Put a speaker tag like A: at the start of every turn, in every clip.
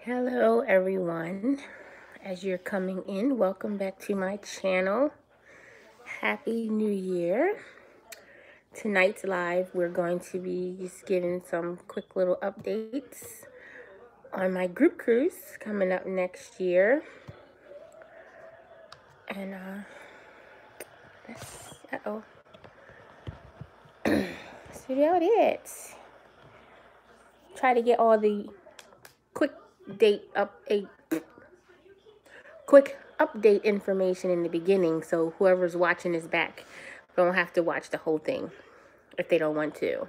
A: Hello everyone. As you're coming in, welcome back to my channel. Happy New Year. Tonight's live, we're going to be just giving some quick little updates on my group cruise coming up next year. And so there it is. Try to get all the quick update information in the beginning, so whoever's watching this back don't have to watch the whole thing if they don't want to.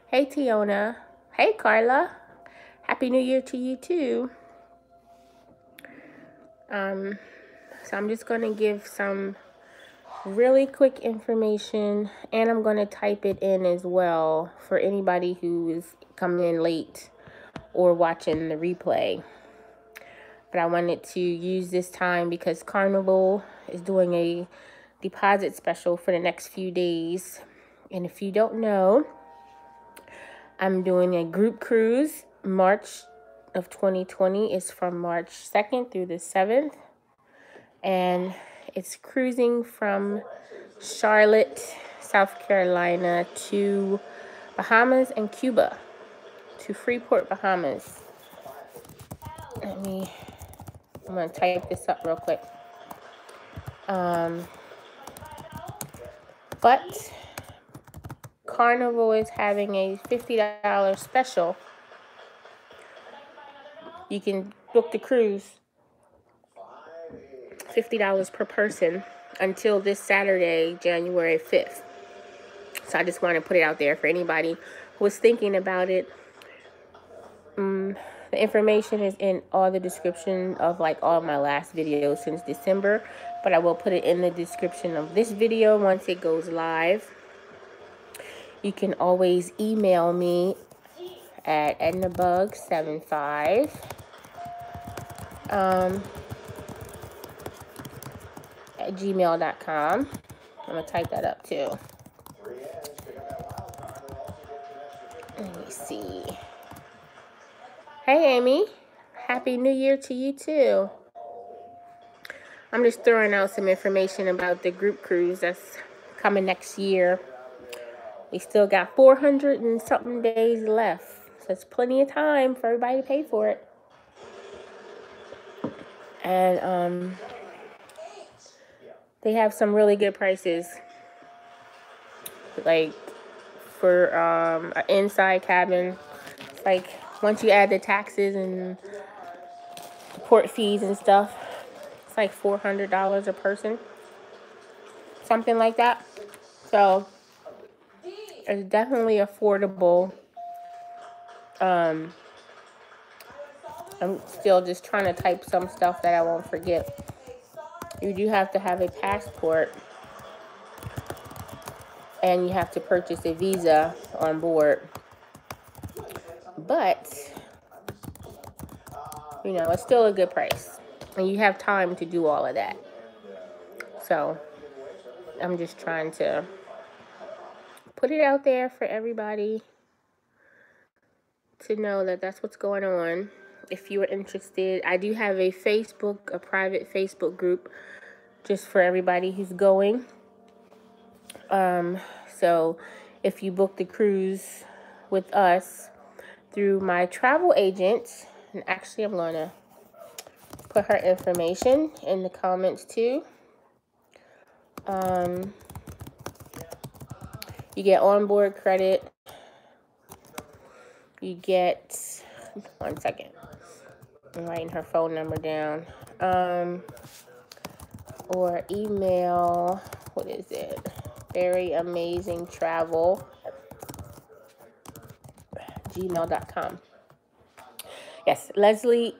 A: Hey Tiona. Hey Carla. Happy New Year to you too. So I'm just going to give some really quick information, and I'm going to type it in as well for anybody who is coming in late or watching the replay. But I wanted to use this time because Carnival is doing a deposit special for the next few days. And if you don't know, I'm doing a group cruise. March of 2020 is from March 2nd through the 7th. And it's cruising from Charlotte, South Carolina to Bahamas and Cuba, to Freeport, Bahamas. I'm going to type this up real quick. But Carnival is having a $50 special. You can book the cruise $50 per person until this Saturday, January 5th. So I just want to put it out there for anybody who was thinking about it. The information is in all the description of all my last videos since December, but I will put it in the description of this video once it goes live. You can always email me at Ednabug75 at gmail.com. I'm going to type that up too. Let me see. Hey Amy, Happy New Year to you too. I'm just throwing out some information about the group cruise that's coming next year. We still got 400 and something days left, so it's plenty of time for everybody to pay for it. And they have some really good prices, like for an inside cabin. It's once you add the taxes and the port fees and stuff, it's like $400 a person, something like that. So it's definitely affordable. I'm still just trying to type some stuff that I won't forget. You do have to have a passport, and you have to purchase a visa on board. But, it's still a good price. And you have time to do all of that. So, I'm just trying to put it out there for everybody to know that that's what's going on. If you are interested, I do have a private Facebook group just for everybody who's going. So if you book the cruise with us through my travel agent, and actually I'm going to put her information in the comments too. You get onboard credit. You get, one second, I'm writing her phone number down. Or email, what is it? berryamazingtravel gmail.com. Yes, Leslie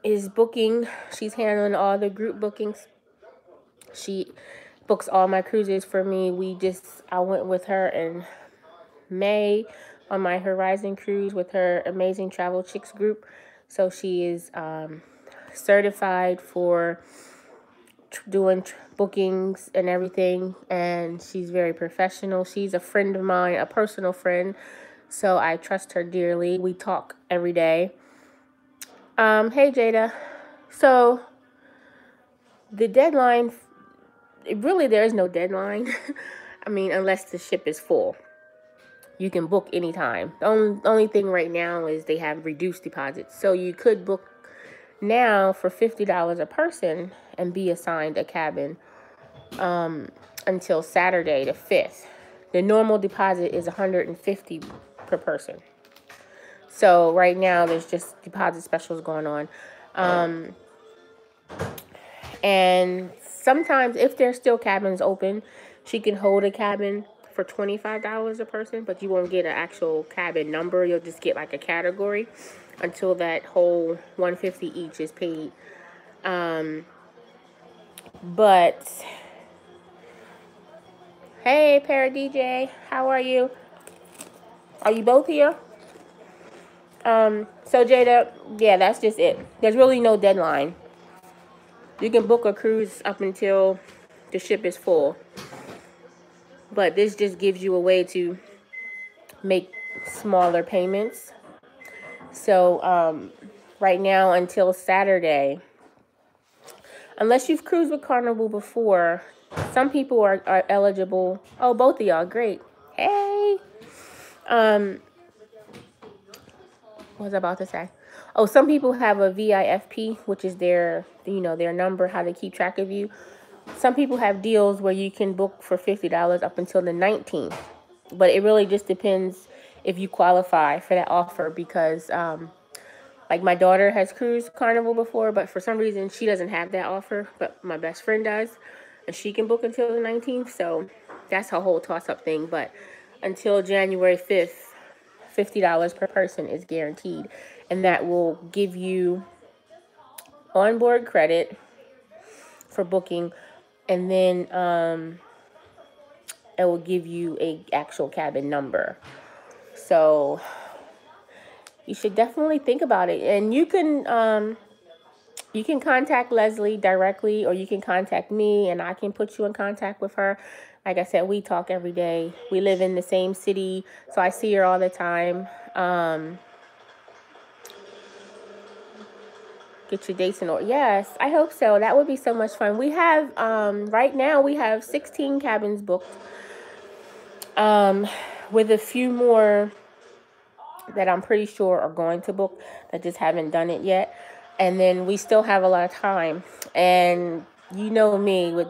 A: is booking. She's handling all the group bookings. She books all my cruises for me. I went with her in May on my Horizon cruise with her Amazing Travel Chicks group. So she is certified for doing bookings and everything, and she's very professional. She's a friend of mine, a personal friend, so I trust her dearly. We talk every day. Hey Jada. So the deadline, really there is no deadline. I mean, unless the ship is full. You can book anytime. The only thing right now is they have reduced deposits. So you could book now for $50 a person and be assigned a cabin until Saturday the 5th. The normal deposit is $150 per person. So right now there's just deposit specials going on. And sometimes if there's still cabins open, she can hold a cabin for $25 a person, but you won't get an actual cabin number. You'll just get like a category until that whole $150 each is paid. But hey, Para DJ, how are you? Are you both here? So Jada, yeah, that's just it. There's really no deadline. You can book a cruise up until the ship is full. But this just gives you a way to make smaller payments. So right now until Saturday, unless you've cruised with Carnival before, some people are eligible. Oh, both of y'all, great. Hey. What was I about to say? Oh, some people have a VIFP, which is their number, how they keep track of you. Some people have deals where you can book for $50 up until the 19th. But it really just depends if you qualify for that offer because, like my daughter has cruised Carnival before, but for some reason she doesn't have that offer, but my best friend does, and she can book until the 19th. So that's a whole toss-up thing. But until January 5th, $50 per person is guaranteed, and that will give you onboard credit for booking, and then it will give you a actual cabin number. So you should definitely think about it, and you can contact Leslie directly, or you can contact me and I can put you in contact with her. Like I said, we talk every day. We live in the same city, so I see her all the time. Get your dates in order. Yes, I hope so. That would be so much fun. We have, right now, we have 16 cabins booked. With a few more that I'm pretty sure are going to book that just haven't done it yet. And then we still have a lot of time. And you know me with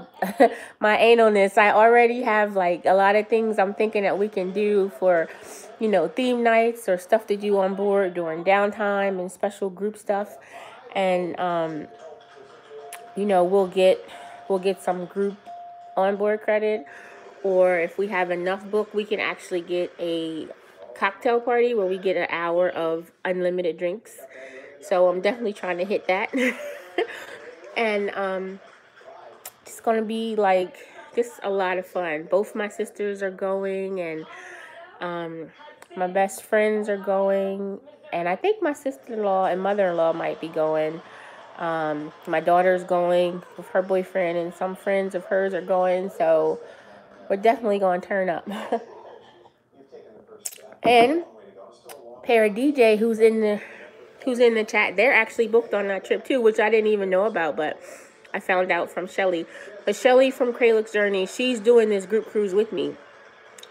A: my analness, I already have like a lot of things I'm thinking that we can do for, theme nights or stuff to do on board during downtime and special group stuff. And we'll get some group onboard credit, or if we have enough book, we can actually get a cocktail party where we get an hour of unlimited drinks. So I'm definitely trying to hit that. And it's gonna be like just a lot of fun. Both my sisters are going, and my best friends are going, and I think my sister-in-law and mother-in-law might be going. My daughter's going with her boyfriend, and some friends of hers are going, so we're definitely going to turn up. And Para DJ, who's in the chat, they're actually booked on that trip too, which I didn't even know about, but I found out from Shelly. But Shelly from Kraliks Journey, she's doing this group cruise with me.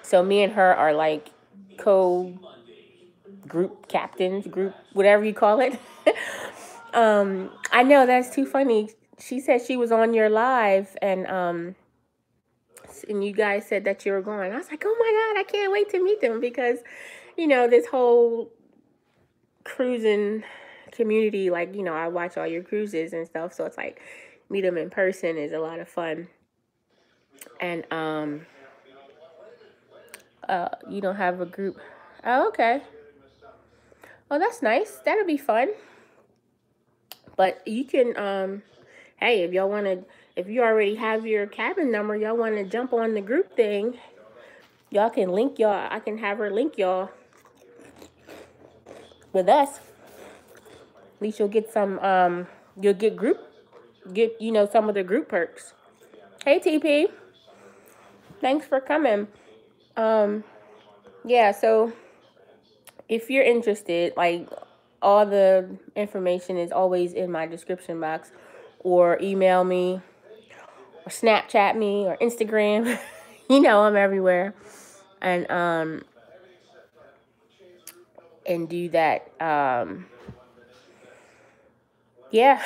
A: So me and her are like group captains, group whatever you call it. I know, that's too funny. She said she was on your live, and you guys said that you were going. I was like, oh my God, I can't wait to meet them, because this whole cruising community, like, I watch all your cruises and stuff, so it's like meet them in person is a lot of fun. And you don't have a group. Oh, okay. Oh, that's nice. That'll be fun. But you can hey, if y'all want to, if you already have your cabin number, y'all want to jump on the group thing, y'all can link y'all. I can have her link y'all with us. At least you'll get some, you'll get some of the group perks. Hey, TP. Thanks for coming. Yeah, so if you're interested, like, all the information is always in my description box, or email me, or Snapchat me, or Instagram. You know, I'm everywhere. And do that. Yeah.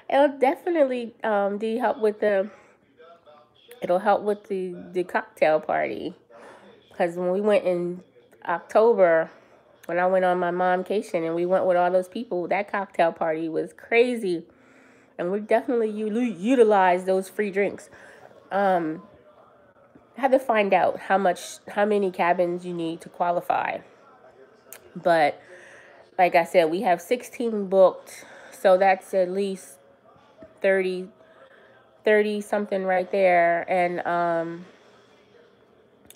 A: It'll definitely do help with it'll help with the cocktail party. Because when we went in October, when I went on my momcation and we went with all those people, that cocktail party was crazy. And we definitely utilized those free drinks. I had to find out how many cabins you need to qualify. But like I said, we have 16 booked. So that's at least 30 something right there. And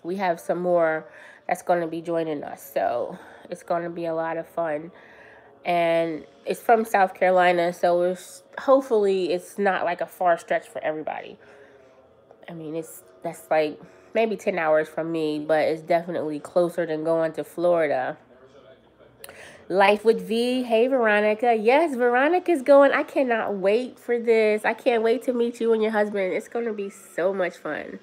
A: we have some more that's going to be joining us. So it's going to be a lot of fun. And it's from South Carolina, so hopefully it's not like a far stretch for everybody. I mean, that's like maybe 10 hours from me, but it's definitely closer than going to Florida. Life with V. Hey, Veronica. Yes, Veronica's going. I cannot wait for this. I can't wait to meet you and your husband. It's going to be so much fun.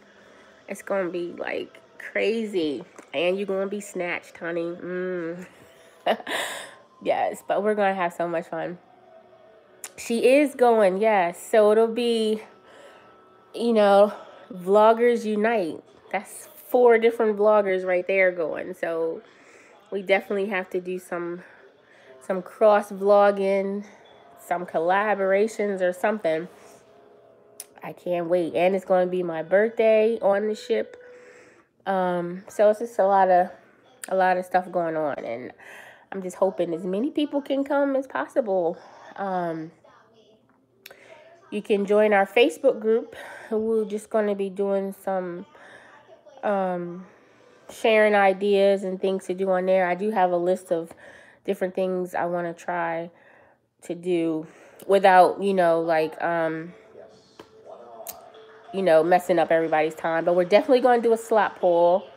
A: It's going to be like crazy. And you're going to be snatched, honey. Yes, but we're going to have so much fun. She is going, yes. So it'll be, Vloggers Unite. That's 4 different vloggers right there going. So we definitely have to do some cross vlogging, some collaborations or something. I can't wait. And it's going to be my birthday on the ship. So it's just a lot of stuff going on, and I'm just hoping as many people can come as possible. You can join our Facebook group. We're just going to be doing some sharing ideas and things to do on there. I do have a list of different things I want to try to do without, messing up everybody's time. But we're definitely going to do a slot poll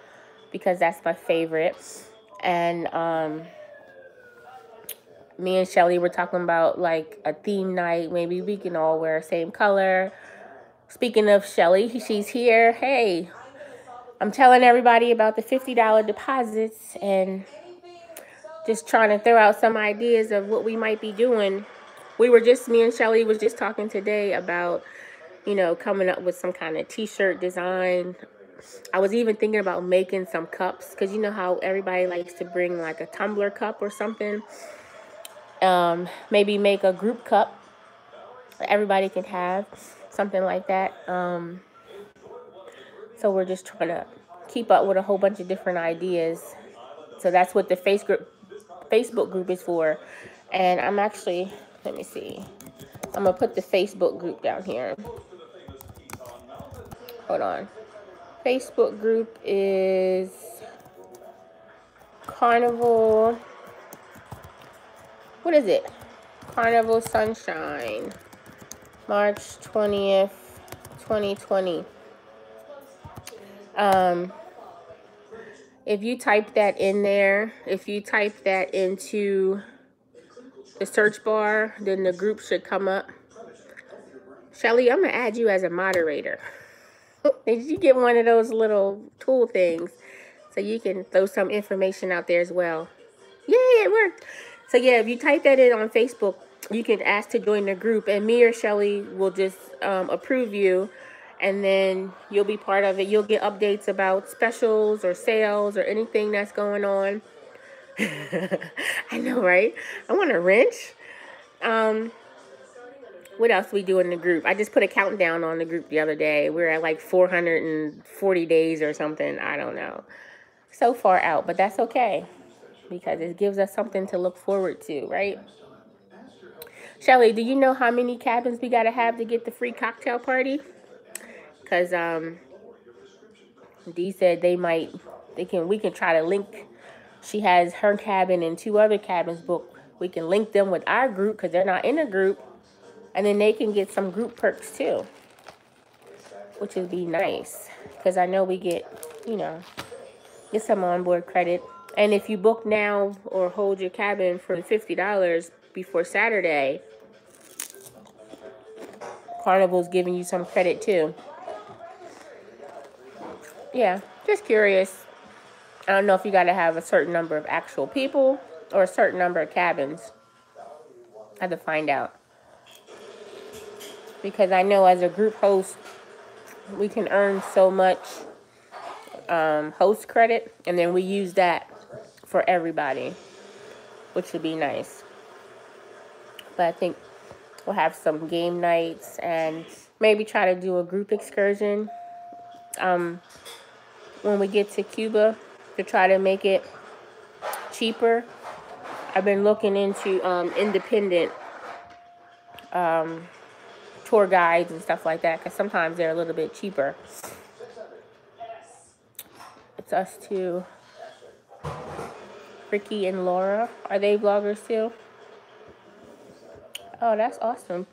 A: because that's my favorite. And me and Shelly were talking about like a theme night. Maybe we can all wear the same color. Speaking of Shelly, she's here. Hey, I'm telling everybody about the $50 deposits and just trying to throw out some ideas of what we might be doing. Me and Shelly was just talking today about, coming up with some kind of t-shirt design. I was even thinking about making some cups, because you know how everybody likes to bring like a tumbler cup or something. Maybe make a group cup that everybody can have, something like that. So we're just trying to keep up with a whole bunch of different ideas. So that's what the Facebook group is for. And I'm actually, let me see. I'm going to put the Facebook group down here. Hold on. Facebook group is Carnival. What is it? Carnival Sunshine. March 20th, 2020. If you type that in there, if you type that into the search bar, then the group should come up. Shelly, I'm going to add you as a moderator. Did you get one of those little tool things so you can throw some information out there as well? Yeah, it worked. So yeah, if you type that in on Facebook, you can ask to join the group, and me or Shelly will just approve you, and then you'll be part of it. You'll get updates about specials or sales or anything that's going on. I know, right? I want a wrench. What else we do in the group? I just put a countdown on the group the other day. We're at like 440 days or something. I don't know. So far out, but that's okay, because it gives us something to look forward to, right? Shelly, do you know how many cabins we got to have to get the free cocktail party? Because Dee said we can try to link. She has her cabin and 2 other cabins booked. We can link them with our group because they're not in a group. And then they can get some group perks too, which would be nice. Because I know we get some onboard credit. And if you book now or hold your cabin for $50 before Saturday, Carnival's giving you some credit too. Yeah, just curious. I don't know if you got to have a certain number of actual people or a certain number of cabins. I have to find out. Because I know as a group host, we can earn so much host credit, and then we use that for everybody, which would be nice. But I think we'll have some game nights and maybe try to do a group excursion when we get to Cuba to try to make it cheaper. I've been looking into independent tour guides and stuff like that, because sometimes they're a little bit cheaper. It's us too. Ricky and Laura, are they vloggers too? Oh, that's awesome.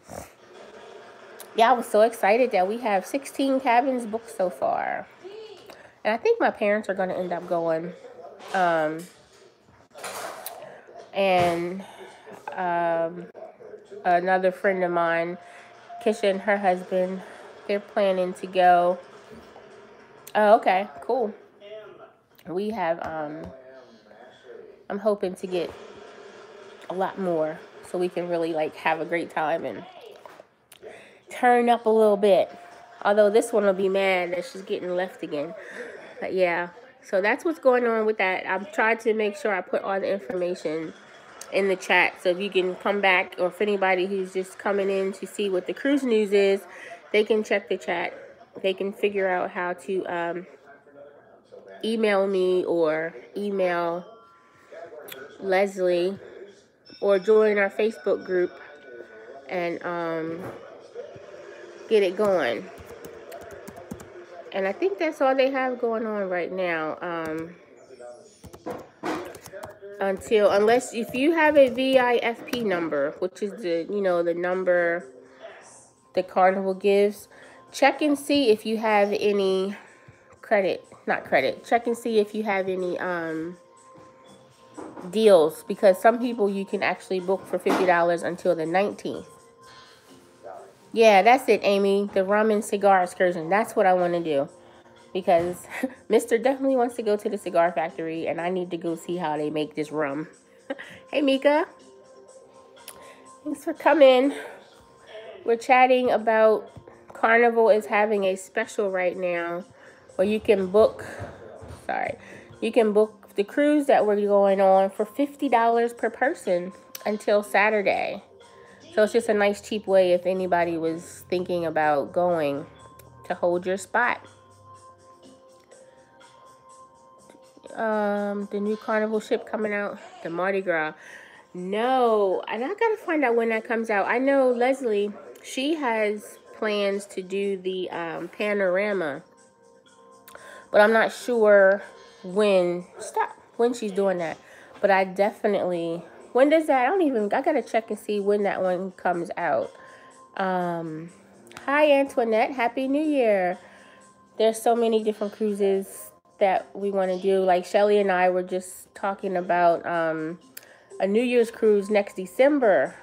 A: Yeah, I was so excited that we have 16 cabins booked so far. And I think my parents are going to end up going. And another friend of mine, Kisha and her husband, they're planning to go. Oh, okay, cool. We have, I'm hoping to get a lot more so we can really like have a great time and turn up a little bit. Although this one will be mad that she's getting left again. But yeah, so that's what's going on with that. I've tried to make sure I put all the information in the chat, so if you can come back, or if anybody who's just coming in to see what the cruise news is, they can check the chat. They can figure out how to email me or email Leslie or join our Facebook group and get it going. And I think that's all they have going on right now. Unless if you have a VIFP number, which is the the number the Carnival gives, check and see if you have any check and see if you have any deals, because some people you can actually book for $50 until the 19th. Yeah, that's it, Amy. The rum and cigar excursion. That's what I want to do. Because Mr. definitely wants to go to the cigar factory, and I need to go see how they make this rum. Hey, Mika. Thanks for coming. We're chatting about Carnival is having a special right now where you can book, you can book the cruise that we're going on for $50 per person until Saturday. So it's just a nice cheap way if anybody was thinking about going to hold your spot. The new Carnival ship coming out, the Mardi Gras. No, and I gotta find out when that comes out. I know Leslie, she has plans to do the panorama, but I'm not sure when she's doing that. But I definitely, when does that? I gotta check and see when that one comes out. Hi Antoinette, Happy New Year. There's so many different cruises that we want to do. Like Shelly and I were just talking about a New Year's cruise next December.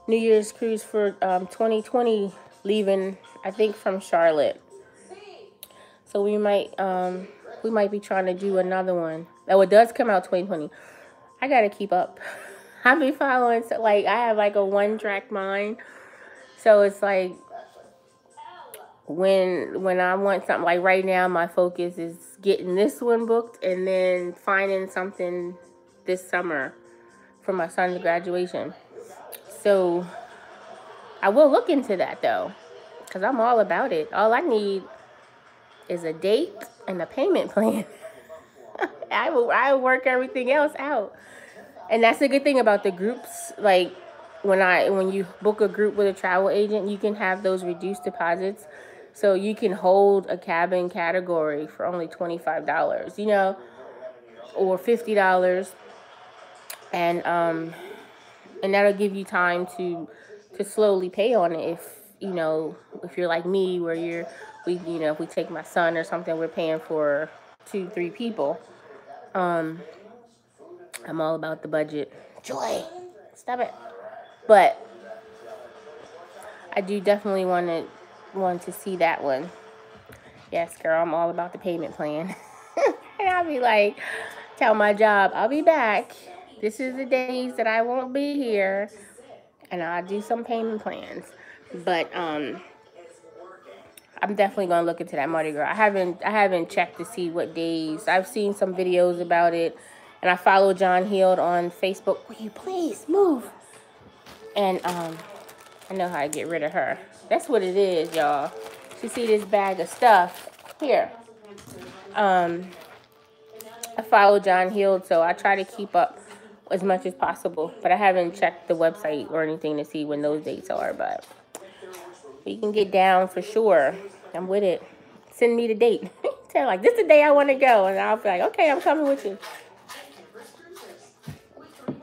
A: New Year's cruise for 2020, leaving I think from Charlotte. So we might be trying to do another one. Oh, it does come out 2020. I gotta keep up. I be following, so like I have like a one-track mind. So it's like when I want something, like right now my focus is getting this one booked and then finding something this summer for my son's graduation. So I will look into that though, because I'm all about it. All I need is a date and a payment plan. I will work everything else out. And that's the good thing about the groups. Like when you book a group with a travel agent, you can have those reduced deposits. So you can hold a cabin category for only $25, or $50. And that'll give you time to slowly pay on it if you're like me, where if we take my son or something, we're paying for 2-3 people. I'm all about the budget. Joy, stop it. But I do definitely want to see that one. Yes, girl, I'm all about the payment plan. And I'll be like, tell my job, I'll be back. This is the days that I won't be here, and I'll do some payment plans. But I'm definitely gonna look into that Mardi Gras. I haven't checked to see what days. I've seen some videos about it, and I follow John Heald on Facebook. Will you please move? And I know how to get rid of her. That's what it is, y'all. You see this bag of stuff here. I follow John Heald, so I try to keep up as much as possible. But I haven't checked the website or anything to see when those dates are. But we can get down for sure. I'm with it. Send me the date. Tell like, this is the day I want to go. And I'll be like, okay, I'm coming with you.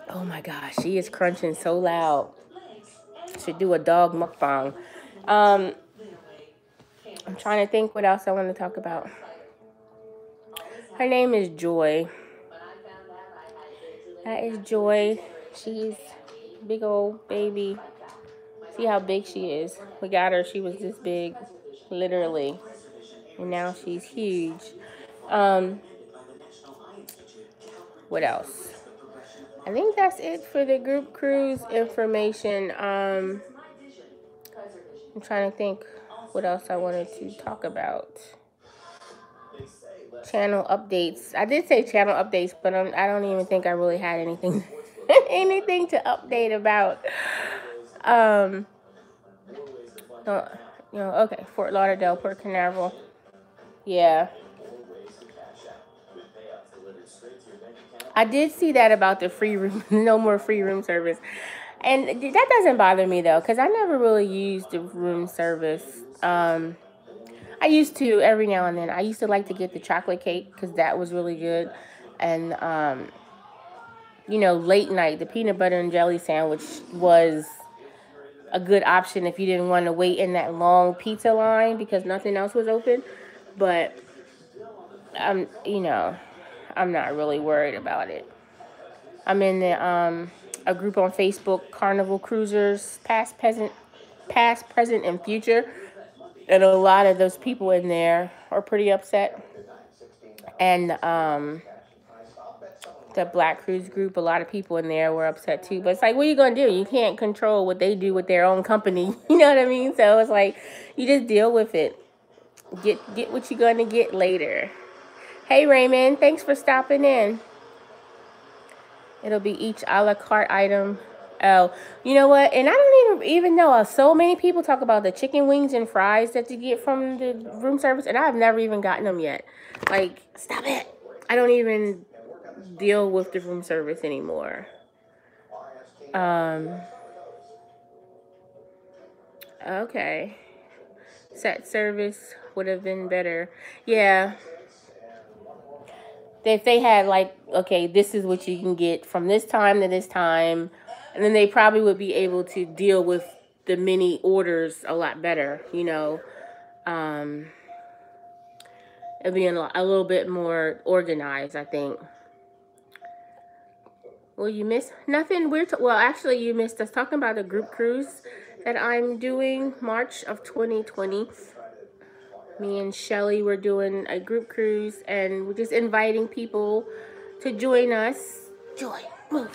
A: Oh my gosh, she is crunching so loud. Should do a dog mukbang. I'm trying to think what else I want to talk about. Her name is Joy. That is Joy. She's a big old baby. See how big she is. We got her. She was this big, literally. And now she's huge. What else? I think that's it for the group cruise information. I'm trying to think what else I wanted to talk about. Channel updates. I did say channel updates, but I don't even think I really had anything anything to update about. Okay, Fort Lauderdale, Port Canaveral. Yeah. I did see that about the free room, no more free room service. And that doesn't bother me, though, because I never really used the room service. I used to every now and then. I used to like to get the chocolate cake because that was really good. And, late night, the peanut butter and jelly sandwich was a good option if you didn't want to wait in that long pizza line because nothing else was open. But, I'm not really worried about it. I'm in a group on Facebook, Carnival Cruisers, past, present, and future. And a lot of those people in there are pretty upset. And the Black Cruise group, a lot of people in there were upset too. But it's like, what are you going to do? You can't control what they do with their own company. You know what I mean? So it's like, you just deal with it. Get what you're going to get later. Hey, Raymond, thanks for stopping in. It'll be each a la carte item. Oh, you know what? And I don't even know. So many people talk about the chicken wings and fries that you get from the room service, and I've never even gotten them yet. Like, stop it. I don't even deal with the room service anymore. Okay. Set service would have been better. Yeah. If they had, like, okay, this is what you can get from this time to this time, and then they probably would be able to deal with the mini orders a lot better, It'd be a little bit more organized, I think. Well, you missed nothing. Well, actually, you missed us talking about the group cruise that I'm doing March of 2020. Me and Shelly were doing a group cruise, and we're just inviting people to join us. Joy, move.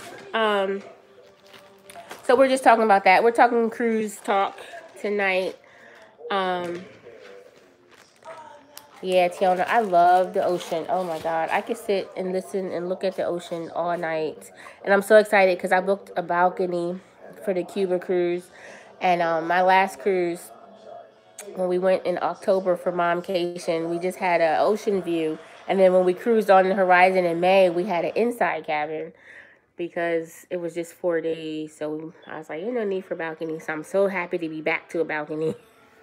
A: So we're just talking about that. We're talking cruise talk tonight. Yeah, Tiana, I love the ocean. Oh my God, I could sit and listen and look at the ocean all night. And I'm so excited because I booked a balcony for the Cuba cruise. And my last cruise, when we went in October for Momcation, we just had an ocean view. And then when we cruised on the horizon in May, we had an inside cabin because it was just 4 days. So I was like, no need for balcony. So I'm so happy to be back to a balcony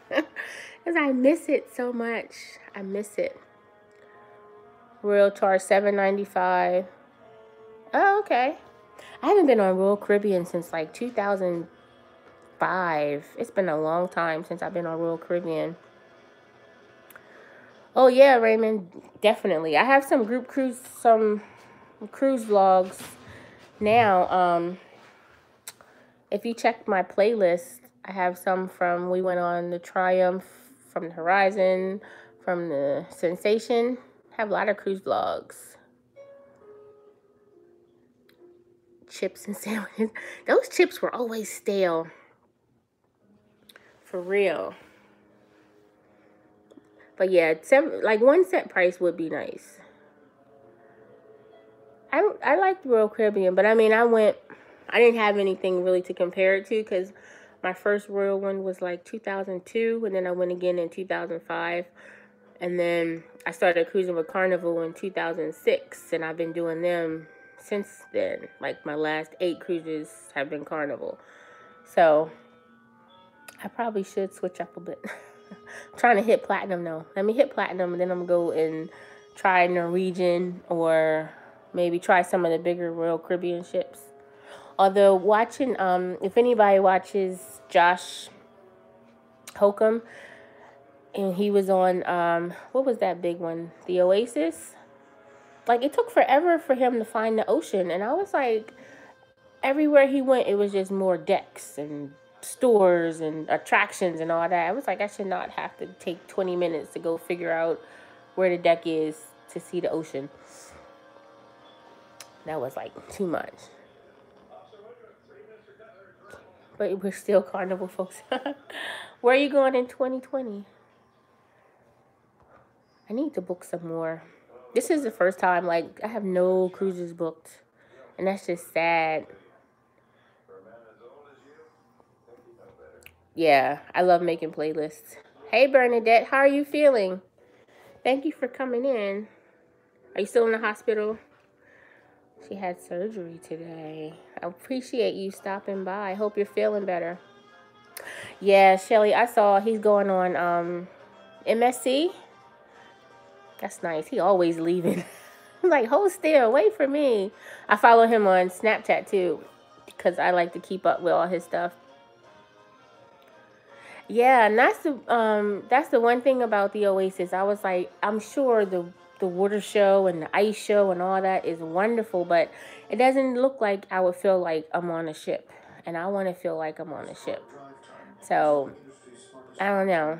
A: because I miss it so much. I miss it. Royal charge $7.95. Oh, okay. I haven't been on Royal Caribbean since like 2005. It's been a long time since I've been on Royal Caribbean. Oh yeah, Raymond, definitely. I have some cruise vlogs Now, if you check my playlist, I have some from, we went on the Triumph, from the Horizon, from the Sensation. I have a lot of cruise vlogs. Chips and sandwiches. Those chips were always stale. For real. But yeah, like one set price would be nice. I liked Royal Caribbean, but I mean, I didn't have anything really to compare it to, because my first Royal one was like 2002, and then I went again in 2005. And then I started cruising with Carnival in 2006, and I've been doing them since then. Like, my last 8 cruises have been Carnival. So I probably should switch up a bit. I'm trying to hit platinum though. Let me hit platinum, and then I'm going to go and try Norwegian, or maybe try some of the bigger Royal Caribbean ships. Although watching, if anybody watches Josh Holcomb, and he was on, what was that big one? The Oasis? Like, it took forever for him to find the ocean. And I was like, everywhere he went, it was just more decks and stores and attractions and all that. I was like, I should not have to take 20 minutes to go figure out where the deck is to see the ocean. That was like too much. But we're still Carnival folks. Where are you going in 2020? I need to book some more. This is the first time, like, I have no cruises booked. And that's just sad. Yeah, I love making playlists. Hey, Bernadette, how are you feeling? Thank you for coming in. Are you still in the hospital? She had surgery today. I appreciate you stopping by. I hope you're feeling better. Yeah, Shelly, I saw he's going on MSC. That's nice. He always leaving. I'm like, hold still, wait for me. I follow him on Snapchat too, because I like to keep up with all his stuff. Yeah, and that's the one thing about the Oasis. I was like, I'm sure the water show and the ice show and all that is wonderful, but it doesn't look like I would feel like I'm on a ship, and I want to feel like I'm on a ship. So I don't know.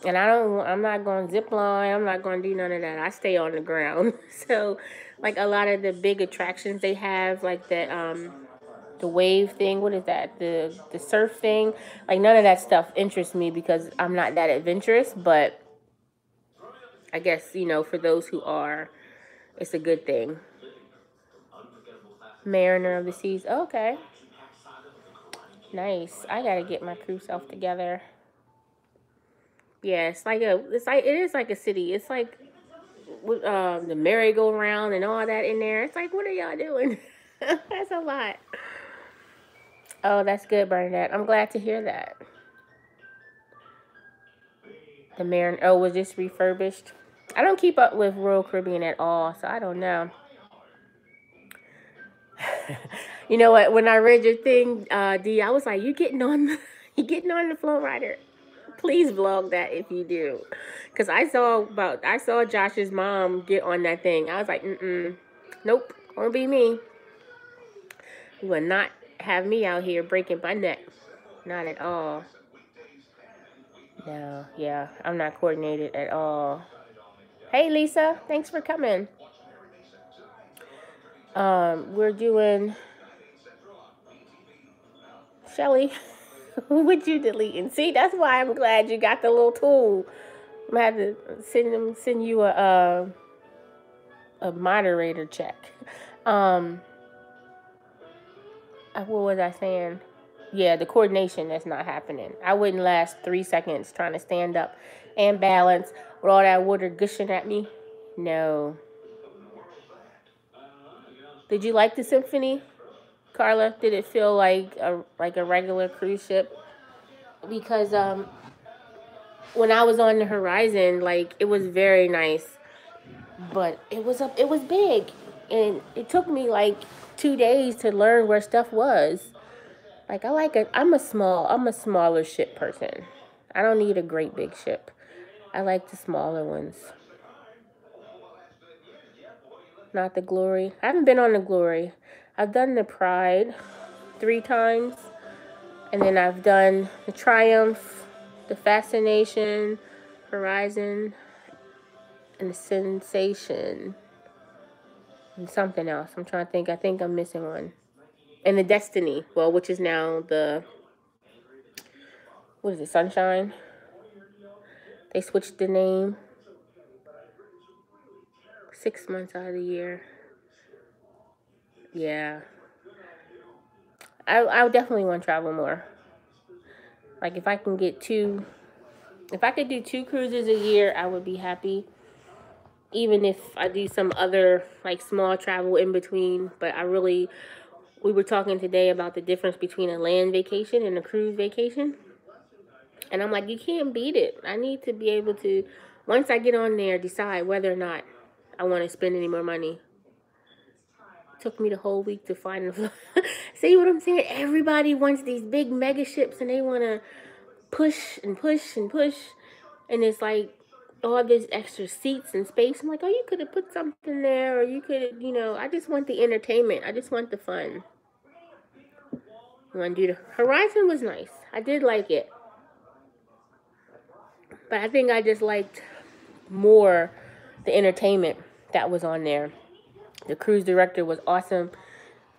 A: And I'm not going to zip line. I'm not going to do none of that. I stay on the ground. So, like, a lot of the big attractions they have, like the wave thing, what is that? The surf thing. Like, none of that stuff interests me because I'm not that adventurous. But I guess, you know, for those who are, it's a good thing. Mariner of the Seas. Okay. Nice. I got to get my crew self together. Yeah, it is like a city. It's like with the merry-go-round and all that in there. It's like, what are y'all doing? That's a lot. Oh, that's good, Bernadette. I'm glad to hear that. The Mariner, oh, was this refurbished? I don't keep up with Royal Caribbean at all, so I don't know. You know what? When I read your thing, D, I was like, you getting on the flow rider? Please vlog that if you do, because I saw Josh's mom get on that thing. I was like, nope, won't be me. You will not have me out here breaking my neck, not at all. No, yeah, I'm not coordinated at all. Hey, Lisa, thanks for coming. We're doing Shelly. Who would you delete? And see, that's why I'm glad you got the little tool. I'm gonna have to send you a moderator check. What was I saying? Yeah, the coordination that's not happening. I wouldn't last 3 seconds trying to stand up and balance with all that water gushing at me. No. Did you like the symphony, Carla? Did it feel like a regular cruise ship? Because when I was on the Horizon, like, it was very nice, but it was big, and it took me like 2 days to learn where stuff was. Like, I'm a smaller ship person. I don't need a great big ship. I like the smaller ones. Not the Glory. I haven't been on the Glory. I've done the Pride 3 times. And then I've done the Triumph, the Fascination, Horizon, and the Sensation. And something else. I'm trying to think. I think I'm missing one. And the Destiny. Well, which is now the... What is it? Sunshine? They switched the name. 6 months out of the year. Yeah. I definitely want to travel more. Like, if I can get 2... If I could do 2 cruises a year, I would be happy. Even if I do some other, like, small travel in between. But we were talking today about the difference between a land vacation and a cruise vacation. And I'm like, you can't beat it. I need to be able to, once I get on there, decide whether or not I want to spend any more money. It took me the whole week to find the... See what I'm saying? Everybody wants these big mega ships and they want to push and push and push. And it's like, all this extra seats and space. I'm like, oh, you could have put something there, or you could, you know, I just want the entertainment. I just want the fun. You want to do the Horizon was nice. I did like it. But I think I just liked more the entertainment that was on there. The cruise director was awesome.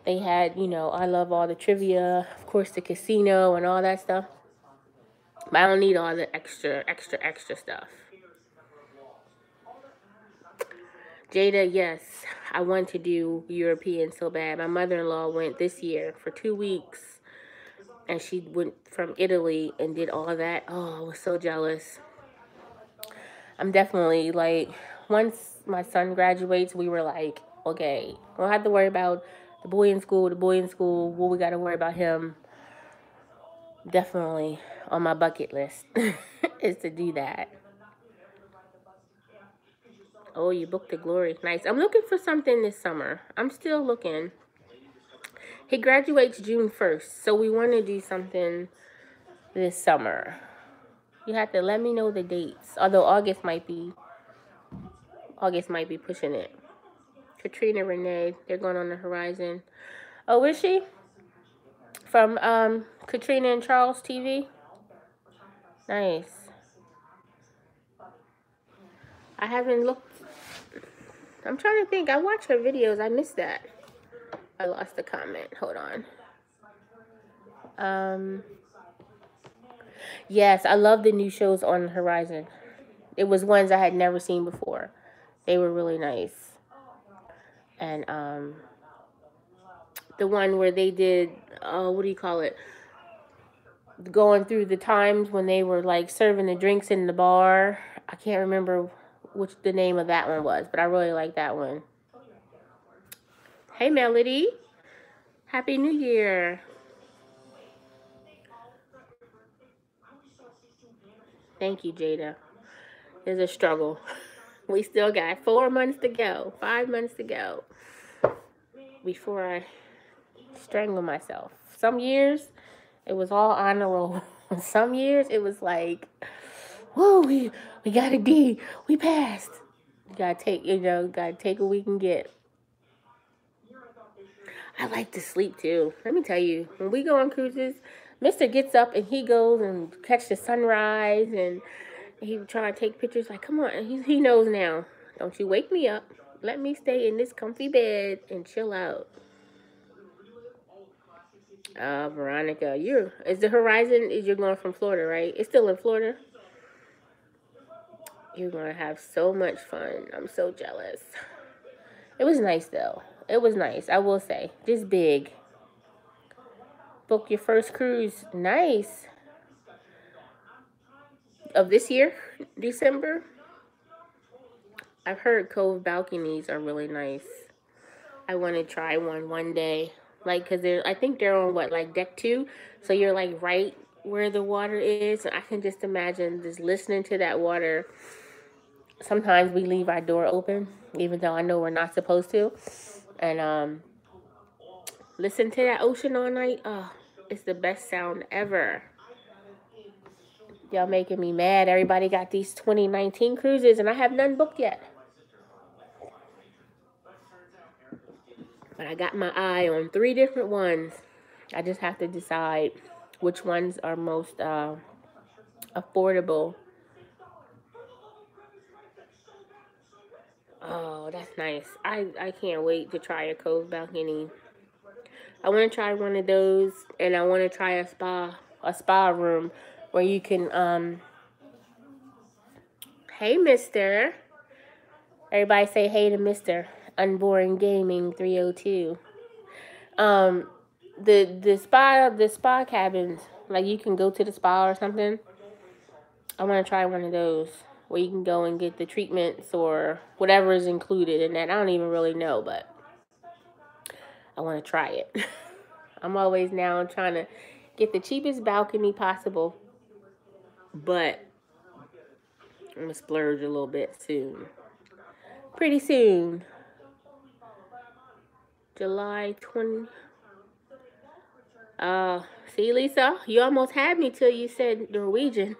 A: They had, you know, I love all the trivia, of course, the casino and all that stuff. But I don't need all the extra stuff. Jada, yes, I want to do European so bad. My mother-in-law went this year for 2 weeks, and she went from Italy and did all that. Oh, I was so jealous. I'm definitely, like, once my son graduates, we were like, okay, we don't have to worry about the boy in school, what we got to worry about him. Definitely on my bucket list is to do that. Oh, you booked the Glory. Nice. I'm looking for something this summer. I'm still looking. He graduates June 1st, so we want to do something this summer. You have to let me know the dates. Although August might be pushing it. Katrina Renee, they're going on the Horizon. Oh, is she? From Katrina and Charles TV? Nice. I haven't looked. I'm trying to think. I watch her videos. I missed that. I lost the comment. Hold on. Yes, I love the new shows on Horizon. It was ones I had never seen before. They were really nice. And the one where they did, what do you call it? Going through the times when they were like serving the drinks in the bar. I can't remember which the name of that one was, but I really like that one. Hey, Melody. Happy New Year. Thank you, Jada. It's a struggle. We still got 4 months to go, 5 months to go before I strangle myself. Some years, it was all on the roll. Some years, it was like, whoa, we got a D. We passed. You gotta take what we can get. I like to sleep too. Let me tell you, when we go on cruises, Mr. gets up and he goes and catch the sunrise, and he try to take pictures. Like, come on, he knows now. Don't you wake me up. Let me stay in this comfy bed and chill out. Veronica, is the Horizon, you're going from Florida, right? It's still in Florida? You're going to have so much fun. I'm so jealous. It was nice, though. It was nice, I will say. Just big. Book your first cruise. Nice. Of this year? December? I've heard Cove balconies are really nice. I want to try one day. Like, because I think they're on, what, like deck 2? So you're, like, right where the water is. And I can just imagine just listening to that water. Sometimes we leave our door open, even though I know we're not supposed to. And listen to that ocean all night. Oh, it's the best sound ever. Y'all making me mad. Everybody got these 2019 cruises, and I have none booked yet. But I got my eye on 3 different ones. I just have to decide which ones are most affordable. Oh, that's nice. I can't wait to try a cove balcony. I want to try one of those, and I want to try a spa room where you can hey mister. Everybody say hey to Mr. Unboring Gaming 302. The spa cabins, like you can go to the spa or something. I want to try one of those where you can go and get the treatments or whatever is included in that. I don't even really know, but I want to try it. I'm always now trying to get the cheapest balcony possible, but I'm gonna splurge a little bit soon. Pretty soon. July 20. See, Lisa, you almost had me till you said Norwegian.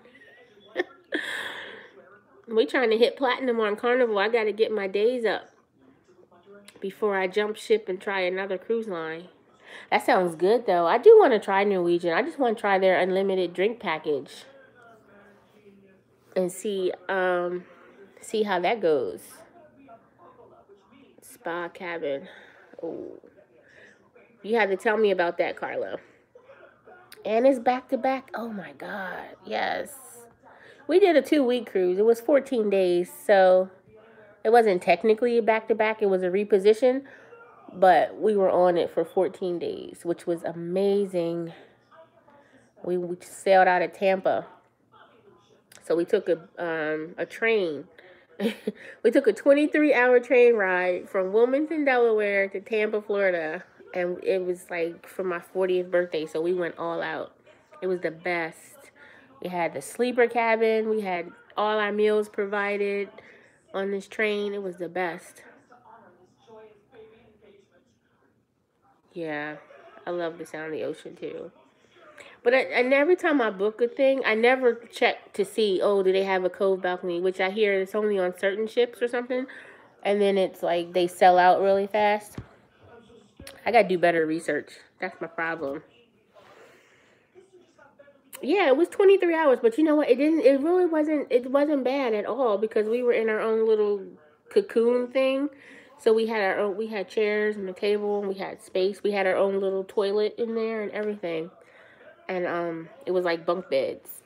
A: We trying to hit platinum on Carnival. I got to get my days up before I jump ship and try another cruise line. That sounds good, though. I do want to try Norwegian. I just want to try their unlimited drink package and see how that goes. Spa cabin. Oh, you had to tell me about that, Carlo. And it's back to back. Oh my God, yes. We did a 2-week cruise. It was 14 days, so it wasn't technically a back-to-back. It was a reposition, but we were on it for 14 days, which was amazing. We sailed out of Tampa, so we took a train. We took a 23-hour train ride from Wilmington, Delaware to Tampa, Florida, and it was like for my 40th birthday, so we went all out. It was the best. We had the sleeper cabin. We had all our meals provided on this train. It was the best. Yeah, I love the sound of the ocean too. But and every time I book a thing, I never check to see, oh, do they have a cove balcony, which I hear it's only on certain ships or something. And then it's like they sell out really fast. I got to do better research. That's my problem. Yeah, it was 23 hours, but you know what? It wasn't bad at all because we were in our own little cocoon thing. So we had chairs and a table, and we had space. We had our own little toilet in there and everything. And it was like bunk beds.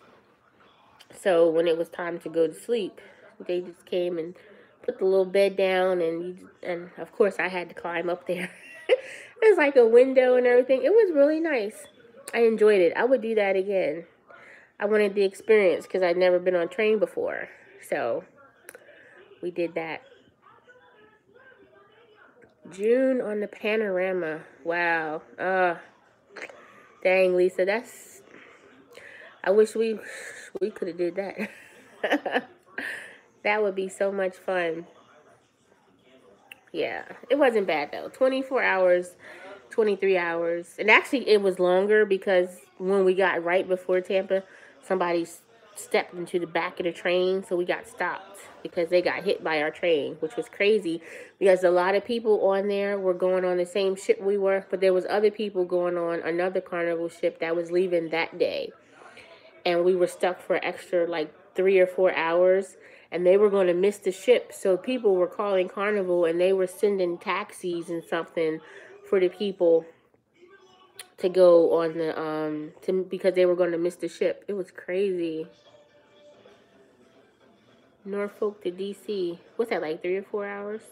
A: So when it was time to go to sleep, they just came and put the little bed down, and of course I had to climb up there. It was like a window and everything. It was really nice. I enjoyed it. I would do that again. I wanted the experience because I'd never been on a train before. So we did that. June on the Panorama. Wow. Dang, Lisa, I wish we could have did that. That would be so much fun. Yeah, it wasn't bad though. 24 hours, 23 hours. And actually it was longer because when we got right before Tampa, somebody stepped into the back of the train, so we got stopped because they got hit by our train, which was crazy because a lot of people on there were going on the same ship we were, but there was other people going on another Carnival ship that was leaving that day. And we were stuck for extra like 3 or 4 hours, and they were going to miss the ship. So people were calling Carnival, and they were sending taxis and something for the people to go on the because they were going to miss the ship. It was crazy. Norfolk to DC. What's that, like 3 or 4 hours?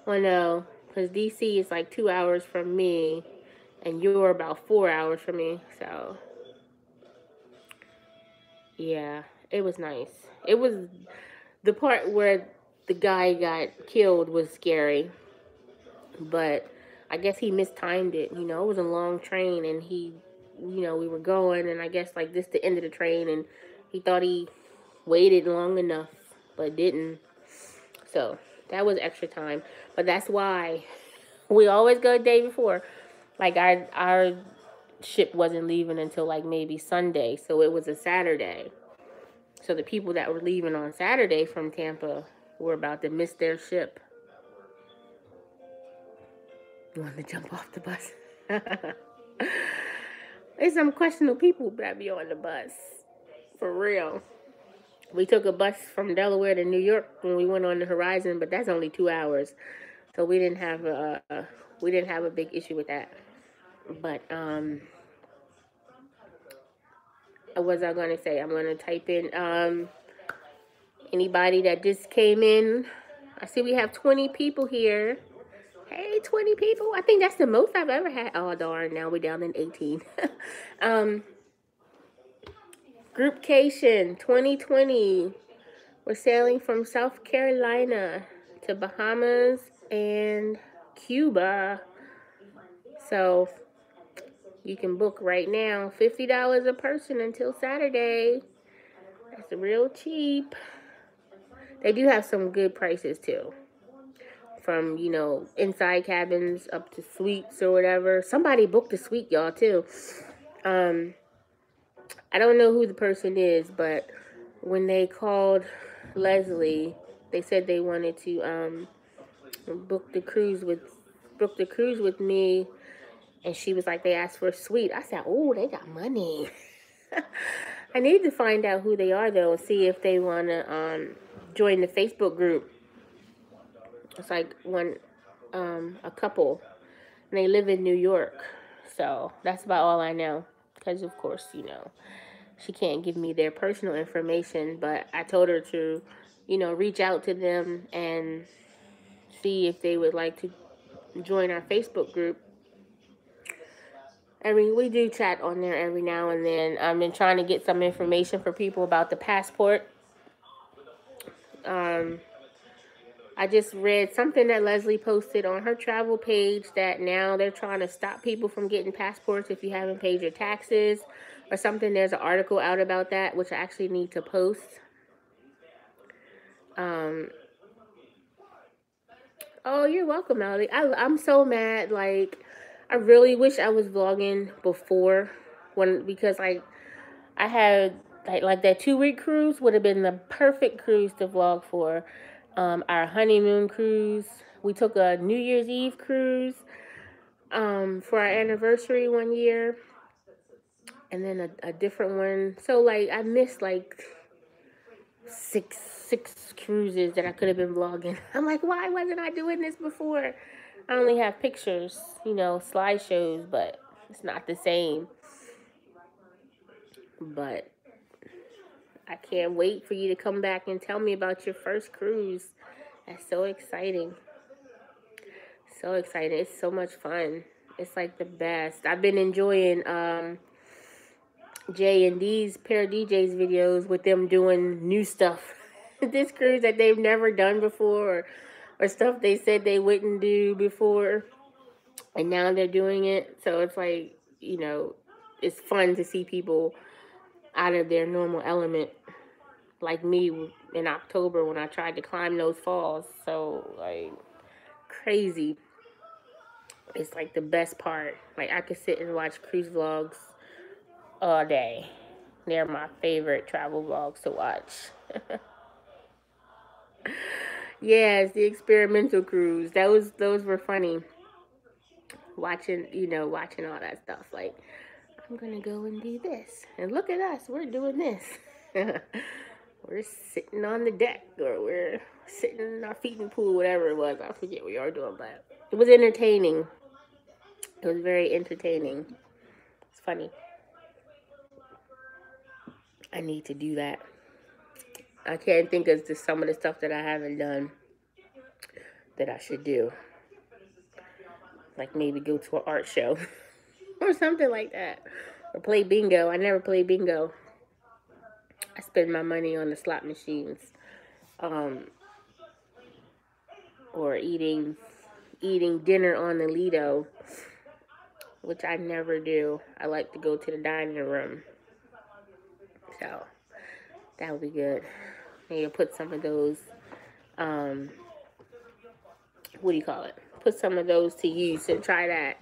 A: Well, no, because DC is like 2 hours from me, and you're about 4 hours from me. So yeah, it was nice. It was the part where the guy got killed was scary, but I guess he mistimed it. You know, it was a long train, and we were going, and I guess like this the end of the train, and he thought he waited long enough, but didn't. So that was extra time. But that's why we always go the day before. Like our ship wasn't leaving until like maybe Sunday, so it was a Saturday. So the people that were leaving on Saturday from Tampa were about to miss their ship. You want to jump off the bus? There's some questionable people that be on the bus. For real. We took a bus from Delaware to New York when we went on the Horizon, but that's only 2 hours. So we didn't have a big issue with that. But what was I gonna say? I'm gonna type in anybody that just came in. I see we have 20 people here. Hey, 20 people. I think that's the most I've ever had. Oh darn, now we're down in 18. Groupcation 2020. We're sailing from South Carolina to Bahamas and Cuba. So you can book right now, $50 a person until Saturday. That's real cheap. They do have some good prices too. From, you know, inside cabins up to suites or whatever. Somebody booked a suite, y'all, too. I don't know who the person is, but when they called Leslie, they said they wanted to book the cruise with me, and she was like, they asked for a suite. I said, oh, they got money. I need to find out who they are though, and see if they want to join the Facebook group. It's like a couple, and they live in New York. So that's about all I know, because of course, you know, she can't give me their personal information, but I told her to, you know, reach out to them and see if they would like to join our Facebook group. I mean, we do chat on there every now and then. I've been trying to get some information for people about the passport. I just read something that Leslie posted on her travel page that now they're trying to stop people from getting passports if you haven't paid your taxes or something. There's an article out about that, which I actually need to post. Oh, you're welcome, Allie. I'm so mad. Like, I really wish I was vlogging before, because I had like that 2-week cruise would have been the perfect cruise to vlog for. Our honeymoon cruise. We took a New Year's Eve cruise for our anniversary one year, and then a different one. So like I missed like six cruises that I could have been vlogging. I'm like, why wasn't I doing this before? I only have pictures, you know, slideshows, but it's not the same. But I can't wait for you to come back and tell me about your first cruise. That's so exciting. So excited. It's so much fun. It's like the best. I've been enjoying Jay and D's Pair DJs videos with them doing new stuff. This cruise that they've never done before, or stuff they said they wouldn't do before, and now they're doing it. So it's like, you know, it's fun to see people out of their normal element, like me in October when I tried to climb those falls. So like crazy. It's like the best part. Like I could sit and watch cruise vlogs all day. They're my favorite travel vlogs to watch. Yes, the experimental cruise. Those were funny. Watching all that stuff. Like, I'm gonna go and do this. And look at us, we're doing this. We're sitting on the deck, or we're sitting in our feeding pool, whatever it was. I forget what we are doing, but it was entertaining. It was very entertaining. It's funny. I need to do that. I can't think of some of the stuff that I haven't done that I should do. Like maybe go to an art show or something like that. Or play bingo. I never play bingo. I spend my money on the slot machines. Or eating dinner on the Lido, which I never do. I like to go to the dining room. So that would be good. Maybe put some of those, what do you call it? Put some of those to use and try that.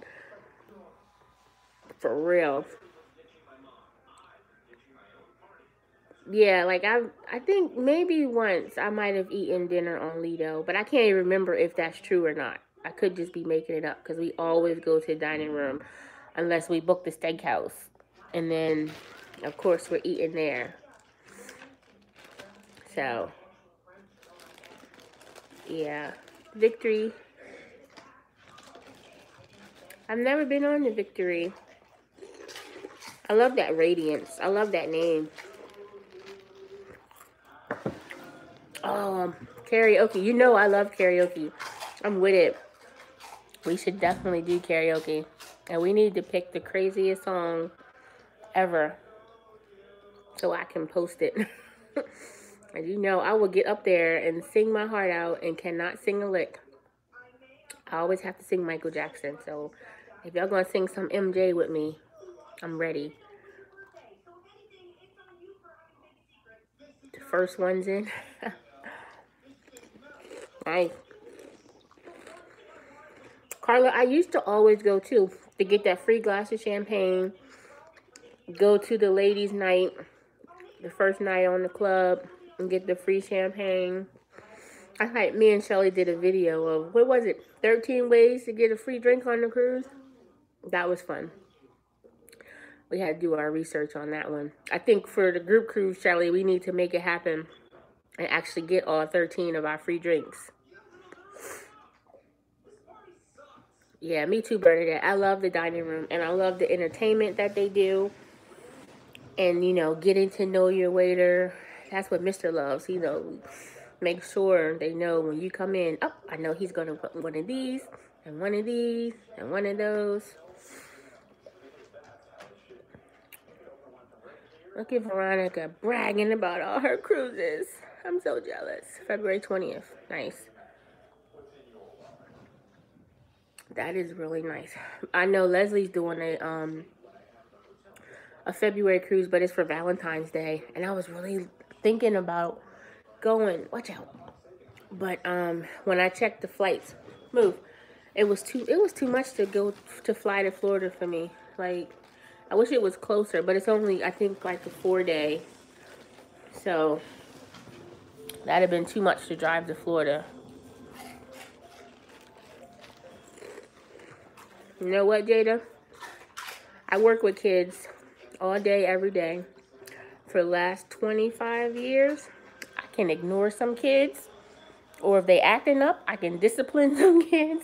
A: For real. Yeah, like I think maybe once I might have eaten dinner on Lido, but I can't even remember if that's true or not. I could just be making it up because we always go to the dining room unless we book the steakhouse. And then, of course, we're eating there. So, yeah. Victory. I've never been on the Victory. I love that Radiance. I love that name. Karaoke. You know I love karaoke. I'm with it. We should definitely do karaoke. And we need to pick the craziest song ever so I can post it. And you know I will get up there and sing my heart out and cannot sing a lick. I always have to sing Michael Jackson. So if y'all gonna sing some MJ with me, I'm ready. The first one's in. Nice. Carla, I used to always go too to get that free glass of champagne. Go to the ladies' night, the first night on the club, and get the free champagne. I think me and Shelly did a video of, what was it, 13 ways to get a free drink on the cruise? That was fun. We had to do our research on that one. I think for the group cruise, Shelly, we need to make it happen and actually get all 13 of our free drinks. Yeah, me too, Bernadette. I love the dining room, and I love the entertainment that they do. And, you know, getting to know your waiter. That's what Mr. loves. You know, make sure they know when you come in, oh, I know he's going to put one of these, and one of these, and one of those. Look at Veronica bragging about all her cruises. I'm so jealous. February 20th. Nice. That is really nice. I know Leslie's doing a February cruise, but it's for Valentine's Day. And I was really thinking about going. Watch out. But when I checked the flights, it was too much to go to fly to Florida for me. Like, I wish it was closer, but it's only, I think, like a 4-day. So that'd have been too much to drive to Florida. You know what, Jada? I work with kids all day, every day. For the last 25 years, I can ignore some kids. Or if they acting up, I can discipline some kids.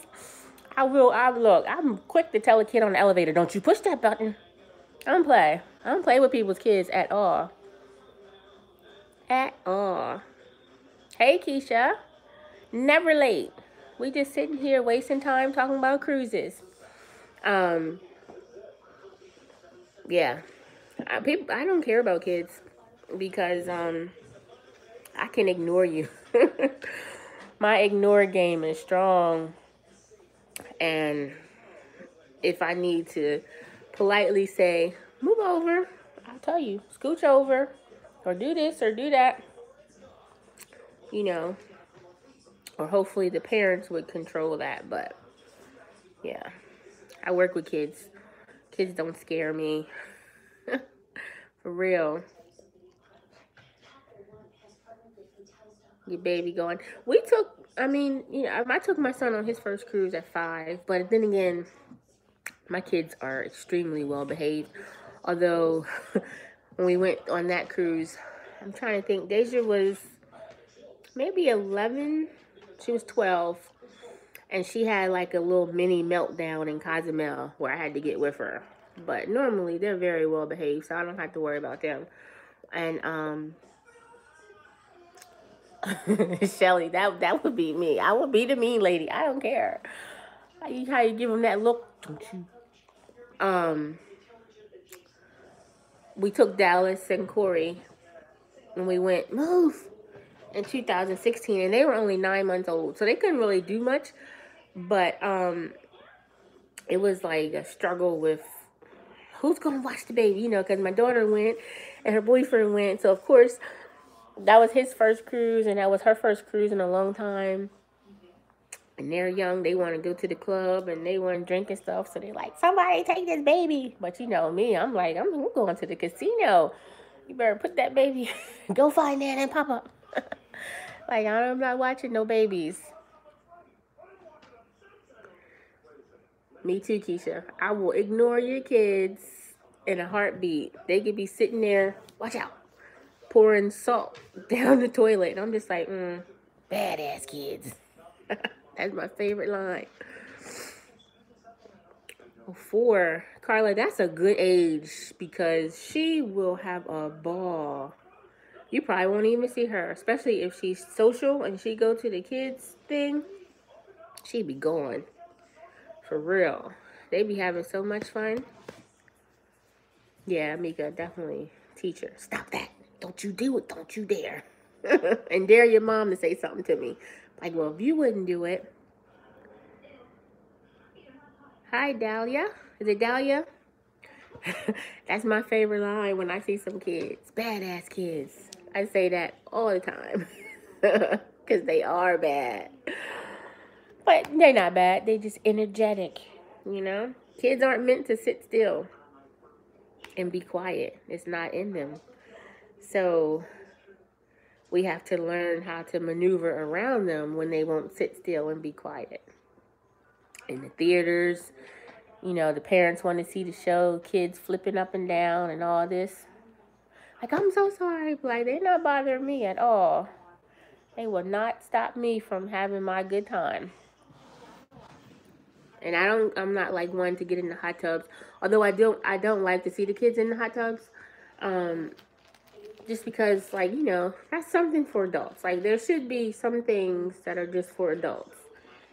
A: Look, I'm quick to tell a kid on the elevator, don't you push that button. I don't play with people's kids at all. At all. Hey, Keisha. Never late. We just sitting here wasting time talking about cruises. Yeah. I don't care about kids because I can ignore you. My ignore game is strong. And if I need to politely say, move over, I'll tell you, scooch over, or do this or do that, you know, or hopefully the parents would control that. But yeah, I work with kids. Kids don't scare me. For real. Your baby going. I took my son on his first cruise at 5, but then again, my kids are extremely well behaved. Although, when we went on that cruise, I'm trying to think, Deja was maybe 11. She was 12. And she had like a little mini meltdown in Cozumel where I had to get with her. But normally, they're very well behaved, so I don't have to worry about them. And, Shelly, that would be me. I would be the mean lady. I don't care. How you give them that look, don't you? We took Dallas and Corey, and we went, in 2016, and they were only 9 months old, so they couldn't really do much. But it was like a struggle with who's gonna watch the baby, you know, because my daughter went and her boyfriend went, so of course that was his first cruise, and that was her first cruise in a long time. And they're young, they want to go to the club, and they want to drink and stuff, so they're like, somebody take this baby. But you know me, I'm like, I'm going to the casino. You better put that baby, go find Nana and Papa. Like, I'm not watching no babies. Me too, Keisha. I will ignore your kids in a heartbeat. They could be sitting there, watch out, pouring salt down the toilet. And I'm just like, badass kids. That's my favorite line. 4. Carla, that's a good age because she will have a ball. You probably won't even see her, especially if she's social and she go to the kids thing. She'd be gone. For real. They be having so much fun. Yeah, Mika, definitely teach her. Stop that. Don't you do it. Don't you dare. And dare your mom to say something to me. Like, well, if you wouldn't do it. Hi, Dahlia. Is it Dahlia? That's my favorite line when I see some kids. Badass kids. I say that all the time. Because they are bad. But they're not bad. They're just energetic, you know? Kids aren't meant to sit still and be quiet. It's not in them. So we have to learn how to maneuver around them when they won't sit still and be quiet. In the theaters, you know, the parents want to see the show, kids flipping up and down and all this. Like, I'm so sorry. Like, they're not bothering me at all. They will not stop me from having my good time. And I'm not like one to get in the hot tubs. Although I don't like to see the kids in the hot tubs. Just because, like, you know, that's something for adults. Like, there should be some things that are just for adults.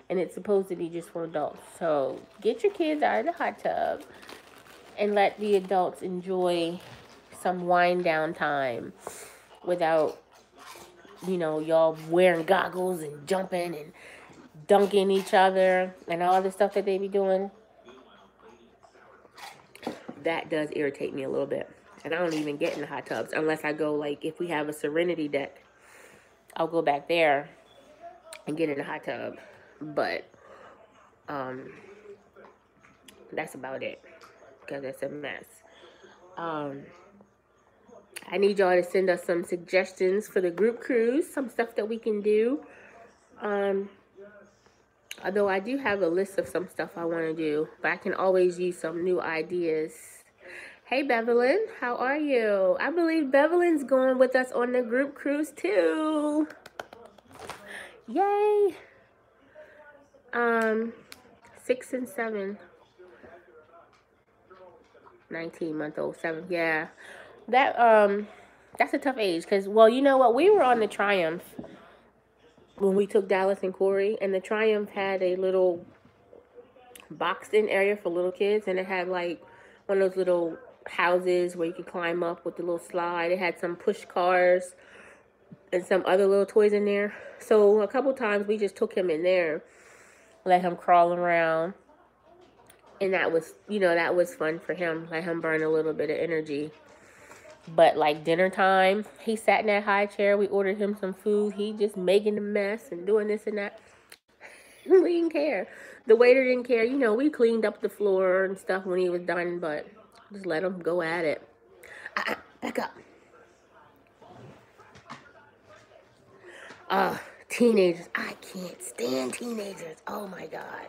A: And it's supposed to be just for adults. So, get your kids out of the hot tub and let the adults enjoy some wind down time without, you know, y'all wearing goggles and jumping and dunking each other and all the stuff that they be doing. That does irritate me a little bit. And I don't even get in the hot tubs unless I go, like, if we have a Serenity deck, I'll go back there and get in the hot tub. But that's about it because it's a mess. I need y'all to send us some suggestions for the group cruise, some stuff that we can do. Although I do have a list of some stuff I want to do, but I can always use some new ideas. Hey, Bevelyn, how are you? I believe Bevelyn's going with us on the group cruise too. Yay! 6 and 7. 19-month-old, 7. Yeah. That's a tough age because, well, you know what? We were on the Triumph when we took Dallas and Corey, and the Triumph had a little boxed-in area for little kids, and it had, like, one of those little houses where you could climb up with the little slide. It had some push cars and some other little toys in there. So a couple times we just took him in there, let him crawl around, and that was, you know, that was fun for him. Let him burn a little bit of energy. But like dinner time, he sat in that high chair. We ordered him some food. He just making a mess and doing this and that. We didn't care. The waiter didn't care. You know, we cleaned up the floor and stuff when he was done, but just let him go at it. Back up. Teenagers. I can't stand teenagers. Oh my God.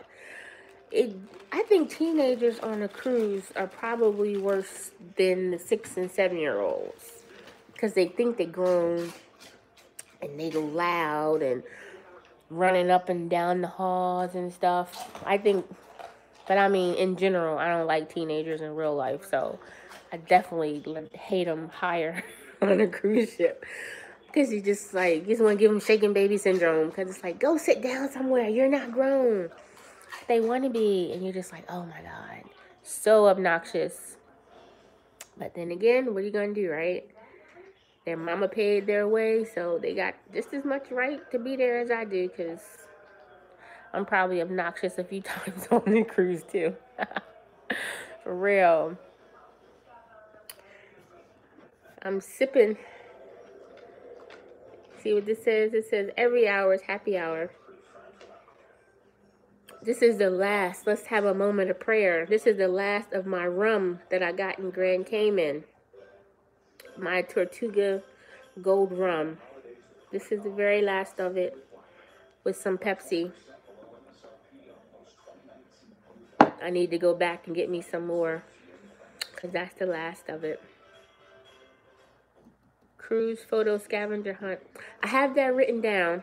A: I think teenagers on a cruise are probably worse than the 6 and 7-year-olds because they think they're grown and they go loud and running up and down the halls and stuff. I think, but I mean, in general, I don't like teenagers in real life, so I definitely hate them higher on a cruise ship because you just want to give them shaken baby syndrome because it's like, go sit down somewhere. You're not grown. They want to be, and you're just like, oh my God, so obnoxious. But then again, what are you gonna do, right? Their mama paid their way, so they got just as much right to be there as I do, because I'm probably obnoxious a few times on the cruise too. For real. I'm sipping. See what this says? It says every hour is happy hour. This is the last. Let's have a moment of prayer. This is the last of my rum that I got in Grand Cayman. My Tortuga Gold rum. This is the very last of it with some Pepsi. I need to go back and get me some more, because that's the last of it. Cruise photo scavenger hunt. I have that written down.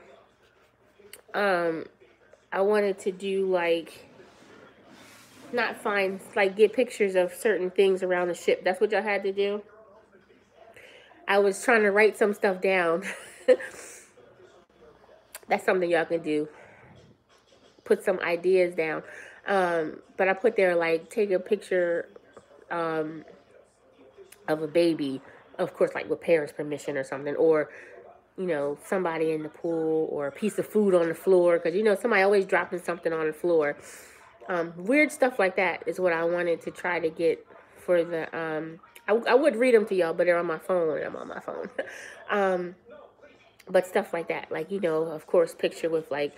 A: I wanted to do like, not find, like get pictures of certain things around the ship. That's what y'all had to do. I was trying to write some stuff down. That's something y'all can do. Put some ideas down. But I put there like, take a picture of a baby, of course, like with parents' permission or something, or you know, somebody in the pool, or a piece of food on the floor, because you know somebody always dropping something on the floor. Weird stuff like that is what I wanted to try to get for the I would read them to y'all, but they're on my phone and I'm on my phone. But stuff like that, like, you know, of course, picture with like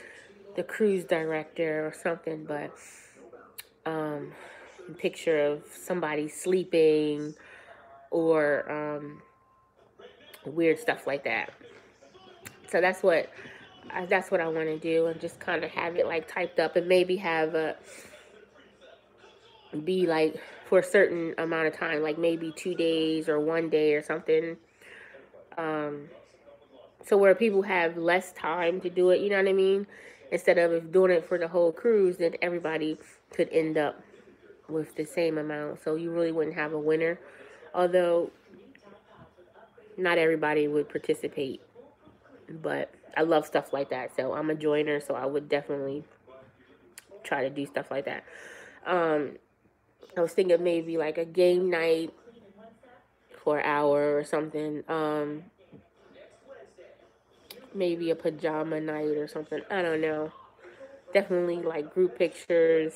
A: the cruise director or something, but picture of somebody sleeping, or weird stuff like that. So that's what I want to do, and just kind of have it like typed up, and maybe have be like for a certain amount of time, like maybe 2 days or 1 day or something. So where people have less time to do it, you know what I mean? Instead of doing it for the whole cruise, then everybody could end up with the same amount. So you really wouldn't have a winner. Although not everybody would participate. But I love stuff like that. So I'm a joiner, so I would definitely try to do stuff like that. I was thinking maybe like a game night for an hour or something. Maybe a pajama night or something. I don't know. Definitely like group pictures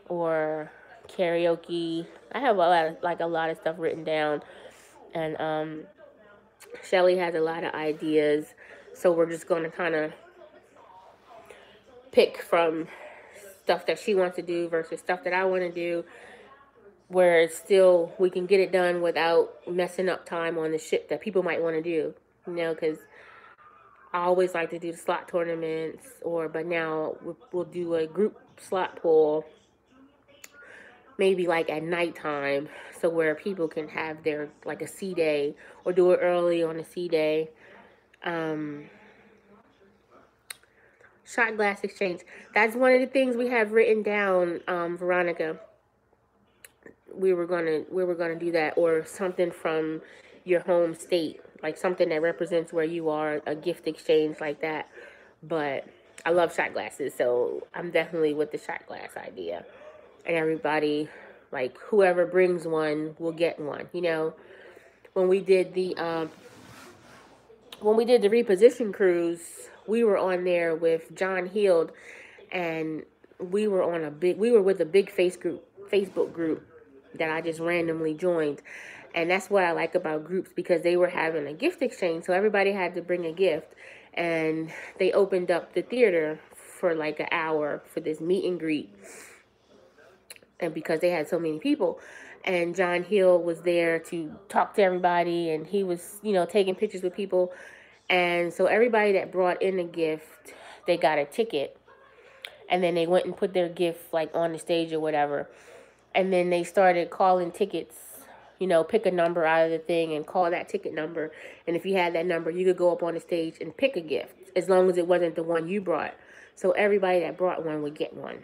A: or karaoke. I have a lot of stuff written down, and Shelly has a lot of ideas. So we're just going to kind of pick from stuff that she wants to do versus stuff that I want to do, where it's still, we can get it done without messing up time on the ship that people might want to do, you know, because I always like to do the slot tournaments, but now we'll do a group slot pool, maybe like at nighttime, so where people can have their, like a sea day, or do it early on a sea day. Shot glass exchange. That's one of the things we have written down, Veronica. We were gonna do that, or something from your home state, like something that represents where you are, a gift exchange like that. But I love shot glasses, so I'm definitely with the shot glass idea. And everybody, like whoever brings one will get one. You know, when we did the reposition cruise, we were on there with John Heald, and we were with a big Facebook group that I just randomly joined. And that's what I like about groups, because they were having a gift exchange, so everybody had to bring a gift, and they opened up the theater for like an hour for this meet and greet. And because they had so many people, and John Hill was there to talk to everybody, and he was, you know, taking pictures with people. And so everybody that brought in a gift, they got a ticket, and then they went and put their gift like on the stage or whatever. And then they started calling tickets, you know, pick a number out of the thing and call that ticket number. And if you had that number, you could go up on the stage and pick a gift, as long as it wasn't the one you brought. So everybody that brought one would get one,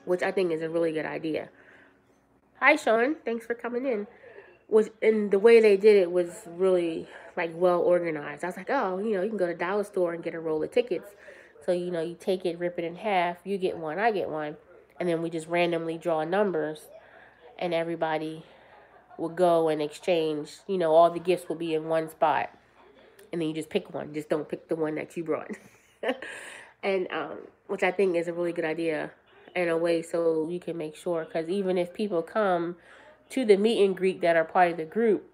A: which I think is a really good idea. Hi, Sean. Thanks for coming in. And the way they did it was really like well organized. I was like, oh, you know, you can go to Dollar Store and get a roll of tickets. So, you know, you take it, rip it in half, you get one, I get one. And then we just randomly draw numbers, and everybody will go and exchange. You know, all the gifts will be in one spot, and then you just pick one. Just don't pick the one that you brought. And which I think is a really good idea in a way, so you can make sure, because even if people come to the meet and greet that are part of the group,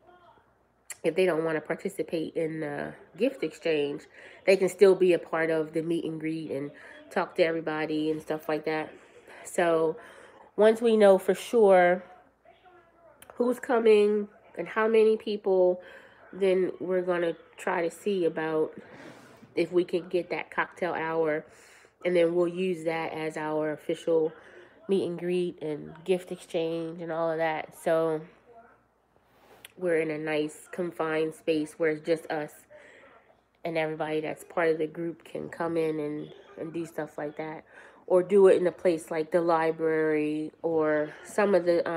A: if they don't want to participate in the gift exchange, they can still be a part of the meet and greet and talk to everybody and stuff like that. So once we know for sure who's coming and how many people, then we're going to try to see about if we can get that cocktail hour, and then we'll use that as our official meet and greet and gift exchange and all of that. So we're in a nice confined space where it's just us, and everybody that's part of the group can come in and do stuff like that, or do it in a place like the library or some of the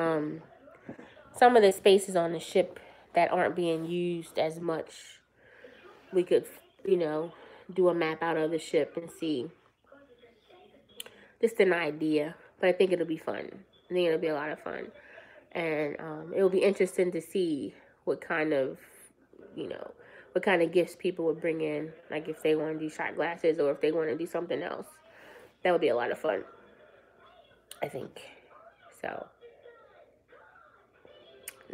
A: spaces on the ship that aren't being used as much. We could, you know, do a map out of the ship and see. Just an idea, but I think it'll be fun. I think it'll be a lot of fun, and it'll be interesting to see what kind of, you know, what kind of gifts people would bring in, like if they want to do shot glasses or if they want to do something else. That would be a lot of fun, I think. So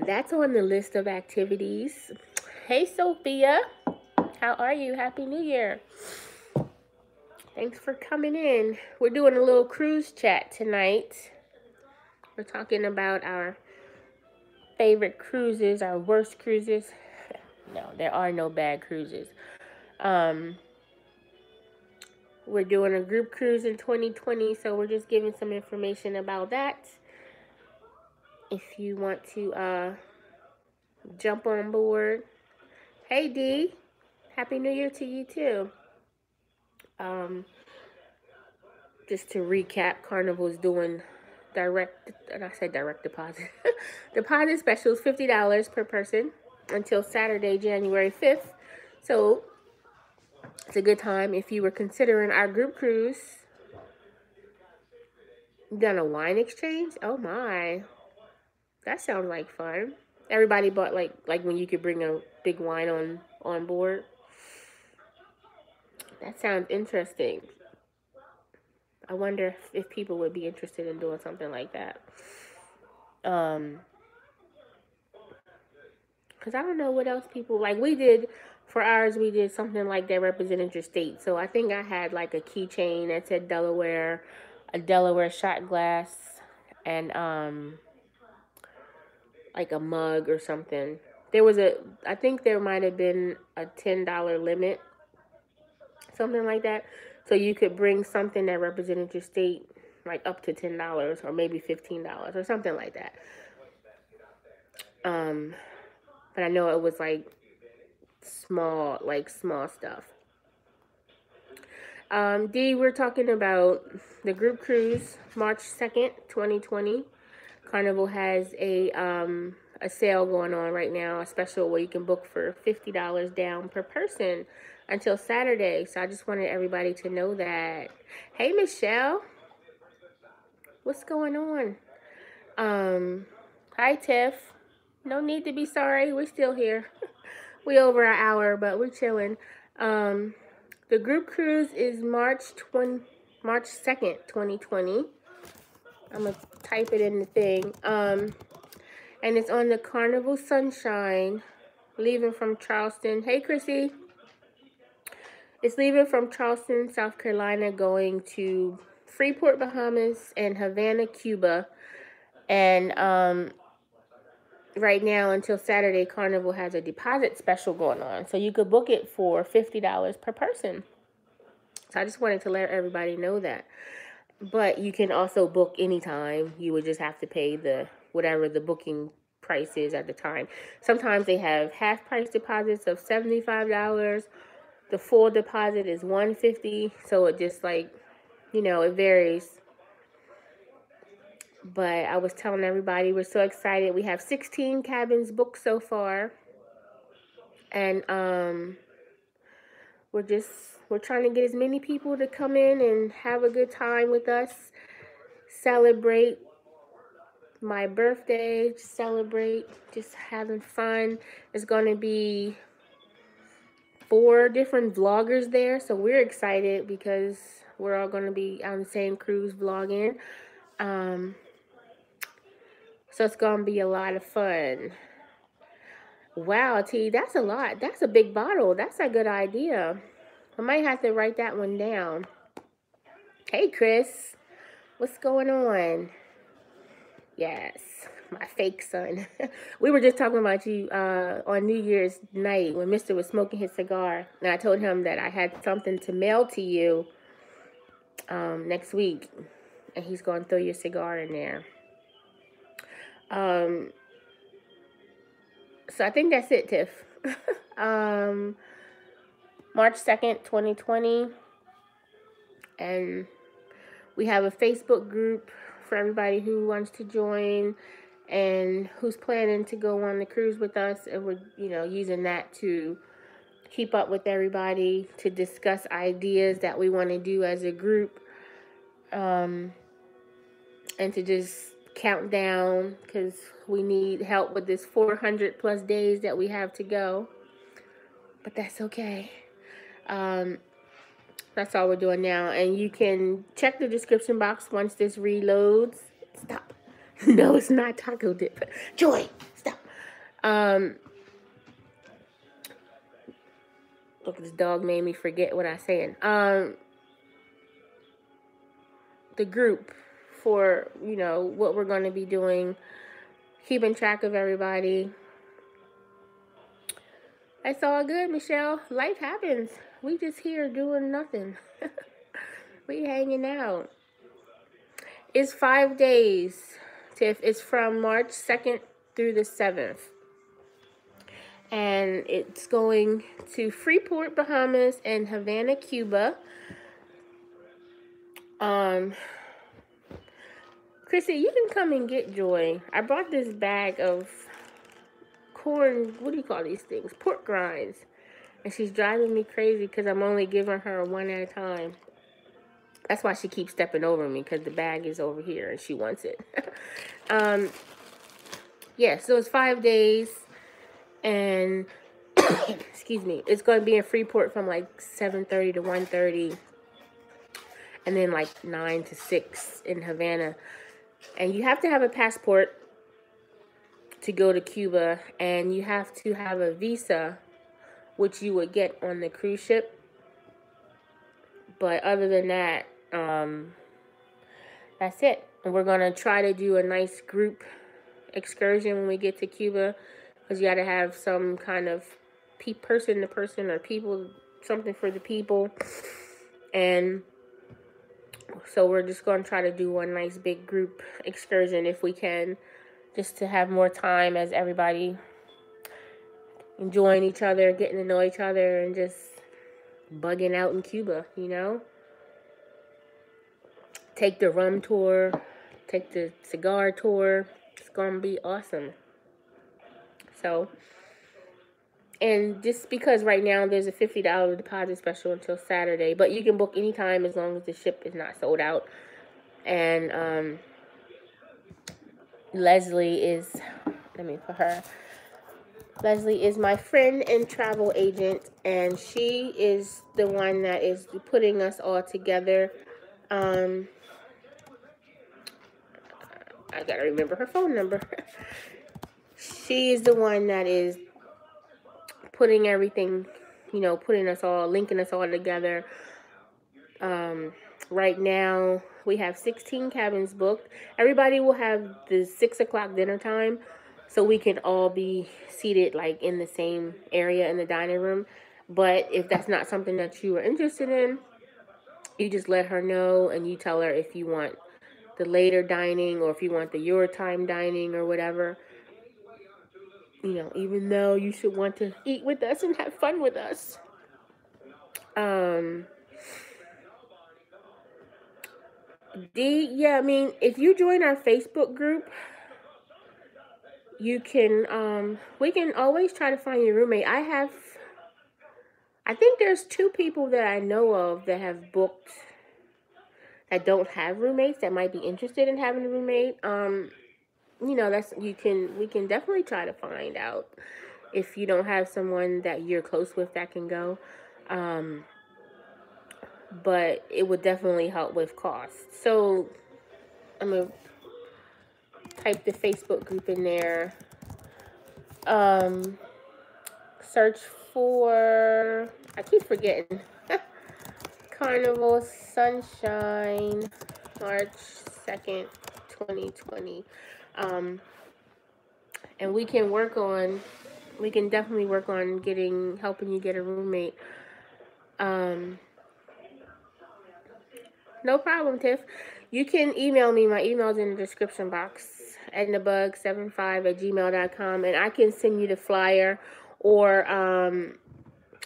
A: that's on the list of activities. Hey, Sophia. How are you? Happy New Year. Thanks for coming in. We're doing a little cruise chat tonight. We're talking about our favorite cruises, our worst cruises. No, there are no bad cruises. We're doing a group cruise in 2020, so we're just giving some information about that. If you want to jump on board. Hey, Dee. Happy New Year to you, too. Just to recap, Carnival is doing direct deposit. Deposit specials, $50 per person until Saturday, January 5th. So it's a good time if you were considering our group cruise. Done a wine exchange? Oh my. That sounds like fun. Everybody bought like when you could bring a big wine on board. That sounds interesting. I wonder if people would be interested in doing something like that. Because I don't know what else people, like we did, for ours, we did something like that represented your state. So I think I had like a keychain that said Delaware, a Delaware shot glass, and like a mug or something. I think there might have been a $10 limit, something like that. So you could bring something that represented your state, like up to $10 or maybe $15 or something like that. But I know it was like small stuff. D, we're talking about the group cruise, March 2nd, 2020. Carnival has a sale going on right now, a special where you can book for $50 down per person until Saturday. So I just wanted everybody to know that. Hey, Michelle. What's going on? Hi, Tiff. No need to be sorry. We're still here. We over an hour, but we're chilling. The group cruise is March 2nd, 2020. I'm going to type it in the thing. And it's on the Carnival Sunshine, leaving from Charleston. Hey, Chrissy. It's leaving from Charleston, South Carolina, going to Freeport, Bahamas, and Havana, Cuba. And right now, until Saturday, Carnival has a deposit special going on. So you could book it for $50 per person. So I just wanted to let everybody know that. But you can also book anytime. You would just have to pay whatever the booking price is at the time. Sometimes they have half price deposits of $75. The full deposit is $150. So it just it varies. But I was telling everybody we're so excited. We have 16 cabins booked so far. And we're trying to get as many people to come in and have a good time with us. Celebrate my birthday, celebrate just having fun. There's going to be 4 different vloggers there, so we're excited because we're all going to be on the same cruise vlogging. So it's going to be a lot of fun. Wow, T, that's a lot. That's a big bottle. That's a good idea. I might have to write that one down. Hey, Chris. What's going on? Yes, my fake son. We were just talking about you on New Year's night when Mr. was smoking his cigar. And I told him that I had something to mail to you next week. and he's going to throw your cigar in there. So I think that's it, Tiff. March 2nd, 2020. And we have a Facebook group for everybody who wants to join and who's planning to go on the cruise with us. And we're, using that to keep up with everybody, to discuss ideas that we want to do as a group. And to just count down, because we need help with this 400 plus days that we have to go. But that's okay. That's all we're doing now. And you can check the description box once this reloads. Stop. No, it's not taco dip. Joy, stop. Look, this dog made me forget what I was saying. The group for, what we're going to be doing, keeping track of everybody. That's all good, Michelle. Life happens. We just here doing nothing. We hanging out. It's 5 days, Tiff. It's from March 2nd through the 7th. And it's going to Freeport, Bahamas, and Havana, Cuba. Chrissy, you can come and get Joy. I brought this bag of corn, what do you call these things? Pork rinds. And she's driving me crazy because I'm only giving her one at a time. That's why she keeps stepping over me, because the bag is over here and she wants it. Yeah, so it's 5 days. And, excuse me, it's going to be in Freeport from like 7:30 to 1:30. And then like 9 to 6 in Havana. And you have to have a passport to go to Cuba. And you have to have a visa, which you would get on the cruise ship. But other than that, that's it. And we're going to try to do a nice group excursion when we get to Cuba. Because you got to have some kind of person to person or people, something for the people. And so we're just going to try to do one nice big group excursion if we can. Just to have more time as everybody enjoying each other, getting to know each other, and just bugging out in Cuba, Take the rum tour, take the cigar tour. It's going to be awesome. So, and just because right now there's a $50 deposit special until Saturday, but you can book anytime as long as the ship is not sold out. And Leslie is, Leslie is my friend and travel agent, and she is the one that is putting us all together. I gotta remember her phone number. She is the one that is putting everything, putting us all, linking us all together. Right now, we have 16 cabins booked. Everybody will have the 6 o'clock dinner time, so we can all be seated like in the same area in the dining room. But if that's not something that you are interested in, you just let her know, and you tell her if you want the later dining or if you want the your time dining or whatever. Even though you should want to eat with us and have fun with us. If you join our Facebook group, you can, we can always try to find your roommate. I think there's 2 people that I know of that have booked that don't have roommates that might be interested in having a roommate. We can definitely try to find out if you don't have someone that you're close with that can go. But it would definitely help with costs. So I'm going to type the Facebook group in there. Search for, I keep forgetting, Carnival Sunshine, March 2nd, 2020. And we can definitely work on helping you get a roommate. No problem, Tiff. You can email me. My email's in the description box. Ednabug75@gmail.com, and I can send you the flyer, or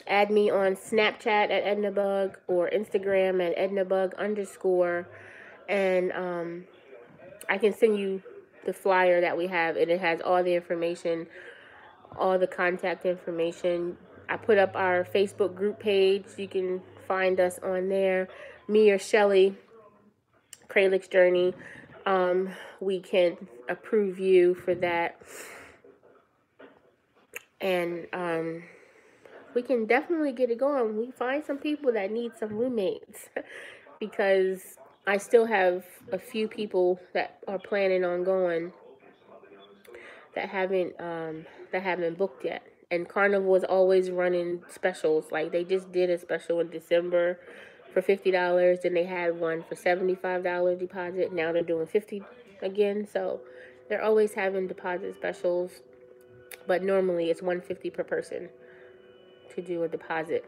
A: add me on Snapchat at Ednabug, or Instagram at Ednabug_, and I can send you the flyer that we have, and it has all the information, all the contact information. I put up our Facebook group page. You can find us on there. Me or Shelly, Kraliks Journey. We can approve you for that. And we can definitely get it going. We find some people that need some roommates because I still have a few people that are planning on going that haven't booked yet. And Carnival is always running specials. Like, they just did a special in December for $50. Then they had one for $75 deposit. Now they're doing $50 again. So they're always having deposit specials. But normally it's $150 per person to do a deposit.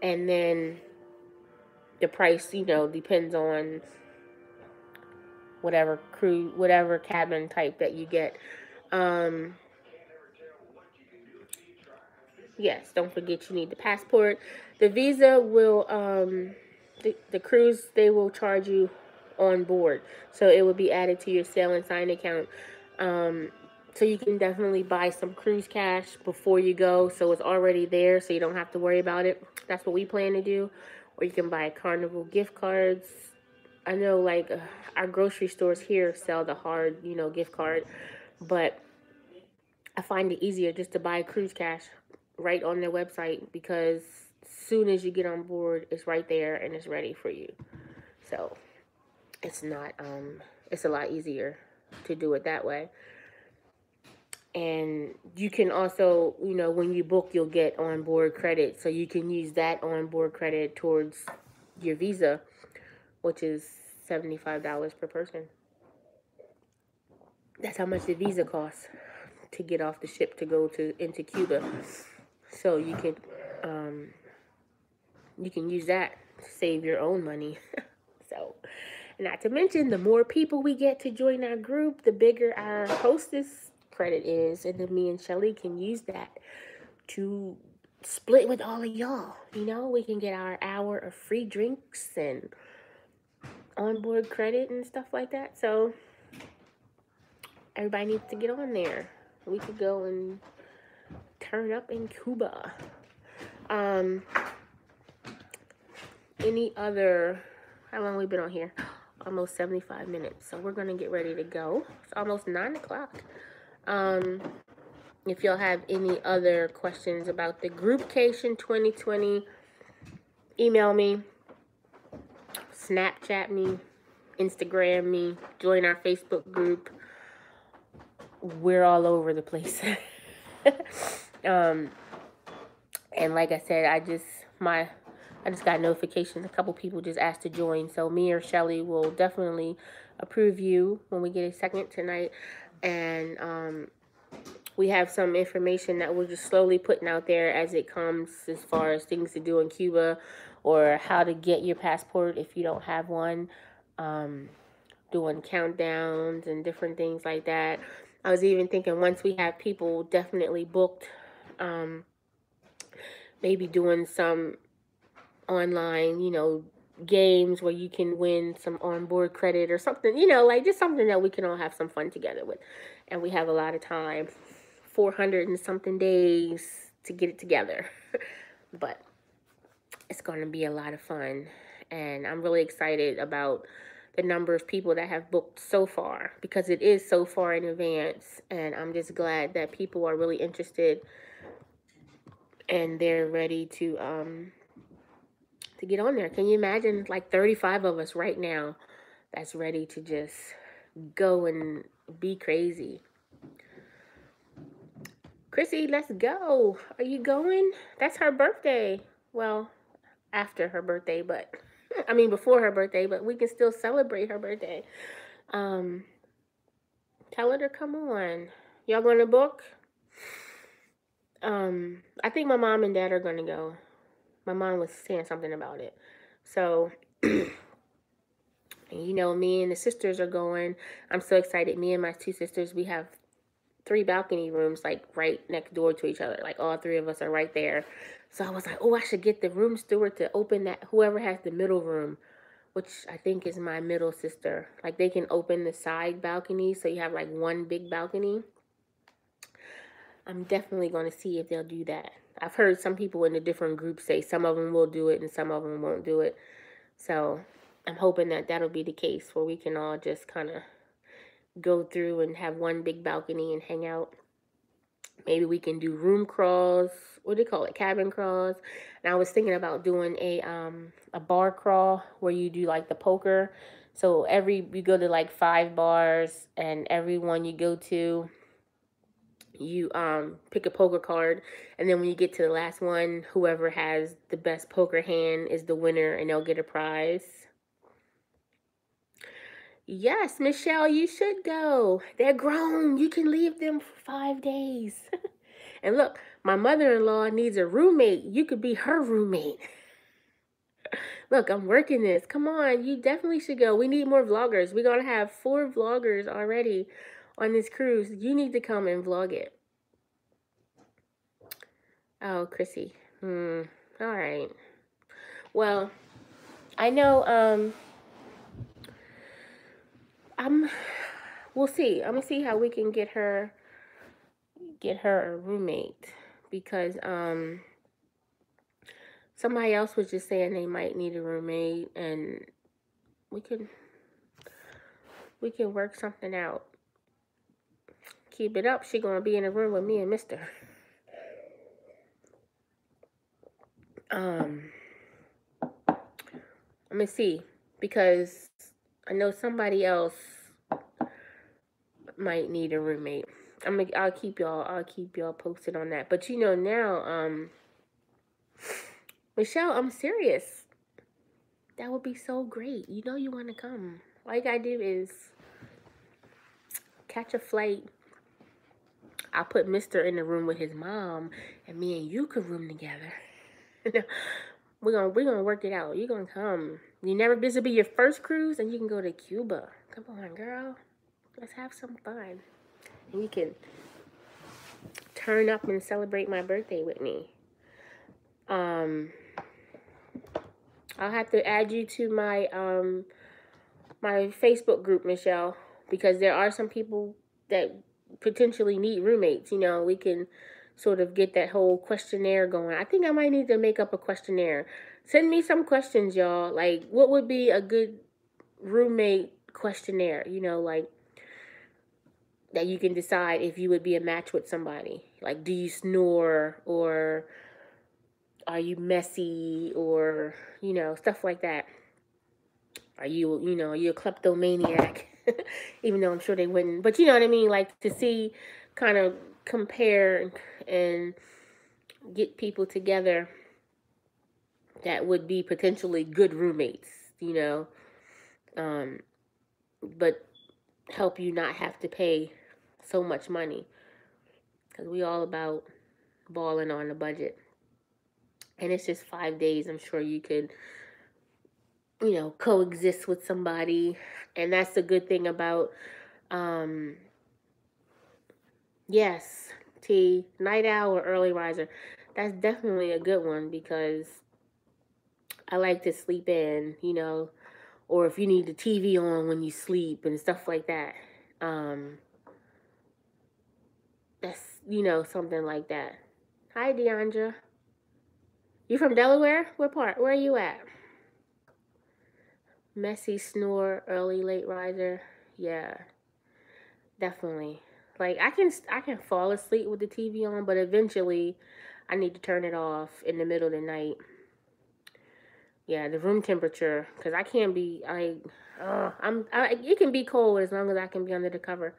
A: And then the price, depends on whatever cabin type that you get. Yes, don't forget you need the passport. The visa will, the cruise, they will charge you on board. So it will be added to your Sail and Sign account. So you can definitely buy some cruise cash before you go. So it's already there, so you don't have to worry about it. That's what we plan to do. Or you can buy Carnival gift cards. I know, like, our grocery stores here sell the hard, gift card. But I find it easier just to buy cruise cash right on their website, because as soon as you get on board, it's right there and it's ready for you. So it's not, it's a lot easier to do it that way. And you can also, when you book, you'll get onboard credit. So you can use that onboard credit towards your visa, which is $75 per person. That's how much the visa costs to get off the ship to go into Cuba. So you can use that to save your own money. So, not to mention, the more people we get to join our group, the bigger our hostess credit is, and then me and Shelly can use that to split with all of y'all. We can get our hour of free drinks and onboard credit and stuff like that. So everybody needs to get on there. We could go and turn up in Cuba. Any other, how long have we been on here? Almost 75 minutes. So we're going to get ready to go. It's almost 9 o'clock. If y'all have any other questions about the Groupcation 2020, email me, Snapchat me, Instagram me, join our Facebook group. We're all over the place. And like I said, I just got notifications. A couple people just asked to join. So me or Shelly will definitely approve you when we get a second tonight. And we have some information that we're just slowly putting out there as it comes, as far as things to do in Cuba, or how to get your passport if you don't have one. Doing countdowns and different things like that. I was even thinking, once we have people definitely booked, maybe doing some online, games where you can win some onboard credit or something, like just something that we can all have some fun together with. And we have a lot of time, 400 and something days to get it together. But it's going to be a lot of fun. And I'm really excited about the number of people that have booked so far, because it is so far in advance. And I'm just glad that people are really interested and they're ready to get on there. Can you imagine, like 35 of us right now that's ready to just go and be crazy? Chrissy, let's go. Are you going? That's her birthday. Well, after her birthday, but before her birthday, but we can still celebrate her birthday. Tell her to come on. Y'all going to book? I think my mom and dad are going to go. My mom was saying something about it. So And you know, me and the sisters are going. I'm so excited. Me and my two sisters, we have 3 balcony rooms like right next door to each other. Like all 3 of us are right there. So I was like, oh, I should get the room steward to open that, whoever has the middle room, which I think is my middle sister. Like they can open the side balcony so you have like one big balcony. I'm definitely going to see if they'll do that. I've heard some people in the different groups say some of them will do it and some of them won't do it. So I'm hoping that that'll be the case where we can all just kind of go through and have one big balcony and hang out. Maybe we can do room crawls. What do you call it? Cabin crawls. And I was thinking about doing a bar crawl where you do like the poker. So you go to like 5 bars, and every one you go to, you pick a poker card, and then when you get to the last one, whoever has the best poker hand is the winner, and they'll get a prize. Yes, Michelle, you should go. They're grown. You can leave them for 5 days. And look, my mother-in-law needs a roommate. You could be her roommate. Look, I'm working this. Come on, you definitely should go. We need more vloggers. We're going to have 4 vloggers already on this cruise. You need to come and vlog it. Oh, Chrissy. All right. Well, I know we'll see. I'm gonna see how we can get her a roommate, because somebody else was just saying they might need a roommate, and we can work something out. Keep it up. She gonna be in a room with me and Mister. Let me see, because I know somebody else might need a roommate. I'll keep y'all posted on that. But you know now, Michelle, I'm serious. That would be so great. You know you want to come. All you gotta do is catch a flight. I'll put Mister in the room with his mom, and me and you could room together. We're gonna work it out. You're gonna come. This will be your first cruise, and you can go to Cuba. Come on, girl. Let's have some fun. And you can turn up and celebrate my birthday with me. I'll have to add you to my my Facebook group, Michelle, because there are some people that potentially need roommates. You know, we can sort of get that whole questionnaire going. I think I might need to make up a questionnaire. Send me some questions, y'all. Like, what would be a good roommate questionnaire? You know, like, that you can decide if you would be a match with somebody. Like, do you snore, or are you messy, or, you know, stuff like that. Are you a kleptomaniac? Even though I'm sure they wouldn't. But you know what I mean? Like, to see, kind of compare and get people together that would be potentially good roommates, you know. But help you not have to pay so much money. Because we all about balling on a budget. And it's just 5 days. I'm sure you could, you know, coexist with somebody. And that's the good thing about, yes, T, night owl or early riser. That's definitely a good one, because I like to sleep in, you know, or if you need the TV on when you sleep and stuff like that. That's, you know, something like that. Hi, Deandra. You from Delaware? What part? Where are you at? Messy snore, early, late riser. Yeah, definitely. Like, I can fall asleep with the TV on, but eventually I need to turn it off in the middle of the night. Yeah, the room temperature, because I can't be, it can be cold as long as I can be under the cover.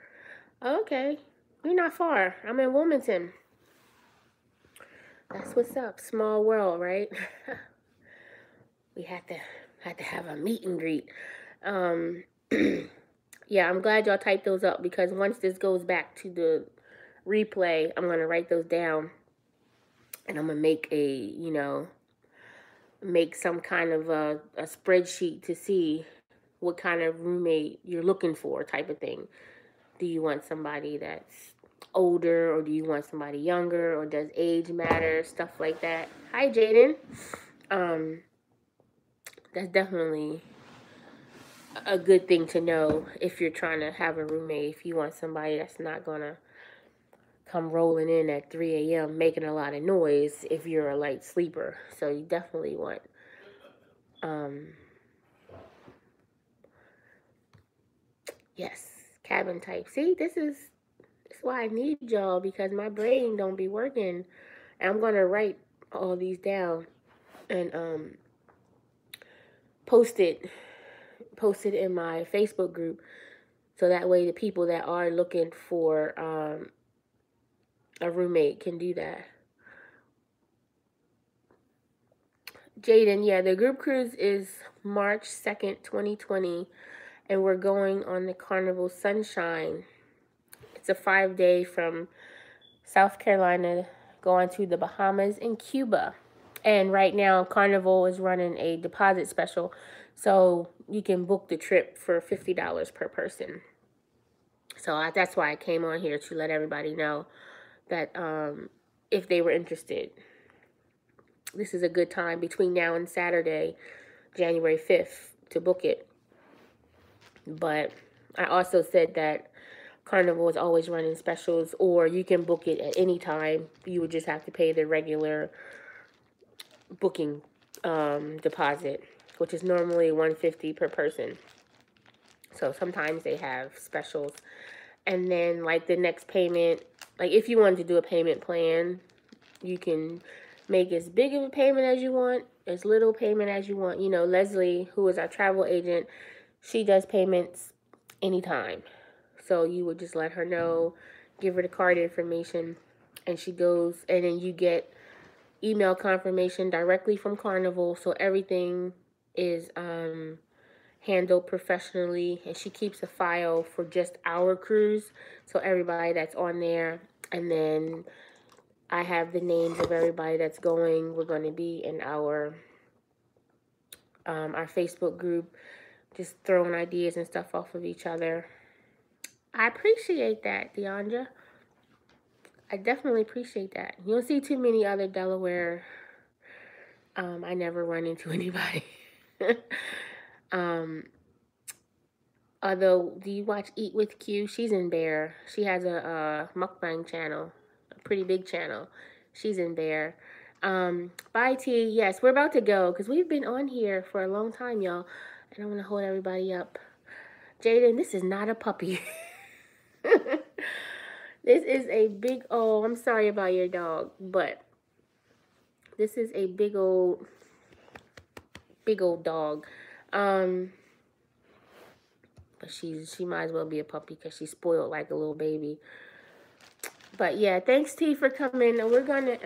A: Okay, you're not far. I'm in Wilmington. That's what's up. Small world, right? We had to have a meet and greet. Yeah, I'm glad y'all typed those up, because once this goes back to the replay, I'm going to write those down, and I'm going to make make some kind of a spreadsheet to see what kind of roommate you're looking for, type of thing. Do you want somebody that's older, or do you want somebody younger, or does age matter, stuff like that. Hi, Jaden. That's definitely a good thing to know if you're trying to have a roommate. If you want somebody that's not gonna come rolling in at 3 a.m. making a lot of noise if you're a light sleeper. So you definitely want yes, cabin type. See, this is why I need y'all, because my brain don't be working. And I'm gonna write all these down and post it in my Facebook group, so that way the people that are looking for a roommate can do that. Jaden, yeah, the group cruise is March 2nd, 2020, and we're going on the Carnival Sunshine. It's a 5-day from South Carolina going to the Bahamas and Cuba. And right now, Carnival is running a deposit special, so you can book the trip for $50 per person. So that's why I came on here, to let everybody know that if they were interested, this is a good time between now and Saturday, January 5th, to book it. But I also said that Carnival is always running specials, or you can book it at any time. You would just have to pay the regular booking deposit, which is normally $150 per person. So sometimes they have specials. And then, like, the next payment, like, if you wanted to do a payment plan, you can make as big of a payment as you want, as little payment as you want. You know, Leslie, who is our travel agent, she does payments anytime. So you would just let her know, give her the card information, and she goes, and then you get email confirmation directly from Carnival. So everything is handled professionally, and she keeps a file for just our cruise, so everybody that's on there. And then I have the names of everybody that's going. We're going to be in our Facebook group, just throwing ideas and stuff off of each other. I appreciate that, Deandra. I definitely appreciate that. You don't see too many other Delaware. I never run into anybody. Although, do you watch Eat with Q? She's in Bear. She has a mukbang channel, a pretty big channel. She's in Bear. Bye, T. Yes, we're about to go, because we've been on here for a long time, y'all. And I want to hold everybody up. Jaden, this is not a puppy. This is a big old, I'm sorry about your dog, but this is a big old dog. But she might as well be a puppy, because she's spoiled like a little baby. But yeah, thanks, T, for coming. We're gonna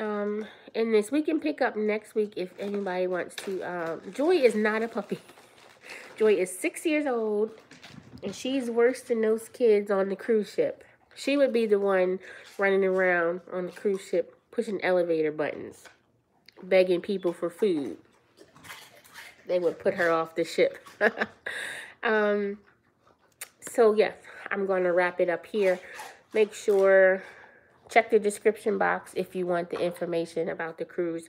A: end this. We can pick up next week if anybody wants to. Joy is not a puppy. Joy is 6 years old, and she's worse than those kids on the cruise ship. She would be the one running around on the cruise ship, pushing elevator buttons, begging people for food. They would put her off the ship. So yes, I'm going to wrap it up here. Make sure, check the description box if you want the information about the cruise.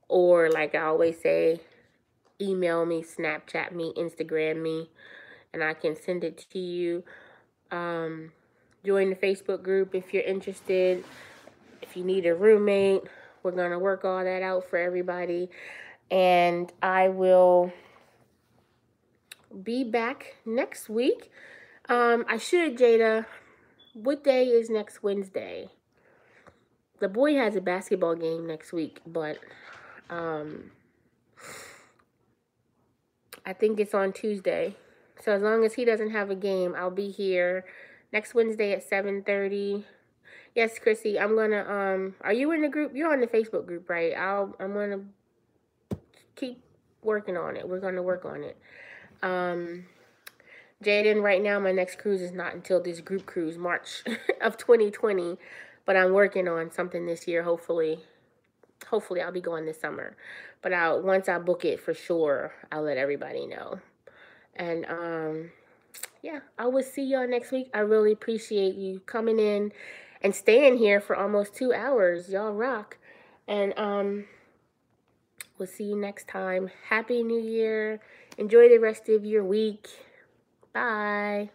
A: Or, like I always say, email me, Snapchat me, Instagram me, and I can send it to you. Join the Facebook group if you're interested. If you need a roommate, we're going to work all that out for everybody. And I will be back next week. I should, Jada, what day is next Wednesday? The boy has a basketball game next week, but I think it's on Tuesday. So as long as he doesn't have a game, I'll be here next Wednesday at 7:30. Yes, Chrissy, I'm gonna are you in the group? You're on the Facebook group, right? I'm gonna keep working on it. We're gonna work on it. Jaden, right now my next cruise is not until this group cruise, March of 2020. But I'm working on something this year, hopefully. Hopefully I'll be going this summer. But once I book it for sure, I'll let everybody know. And yeah, I will see y'all next week. I really appreciate you coming in and staying here for almost 2 hours. Y'all rock. And we'll see you next time. Happy New Year. Enjoy the rest of your week. Bye.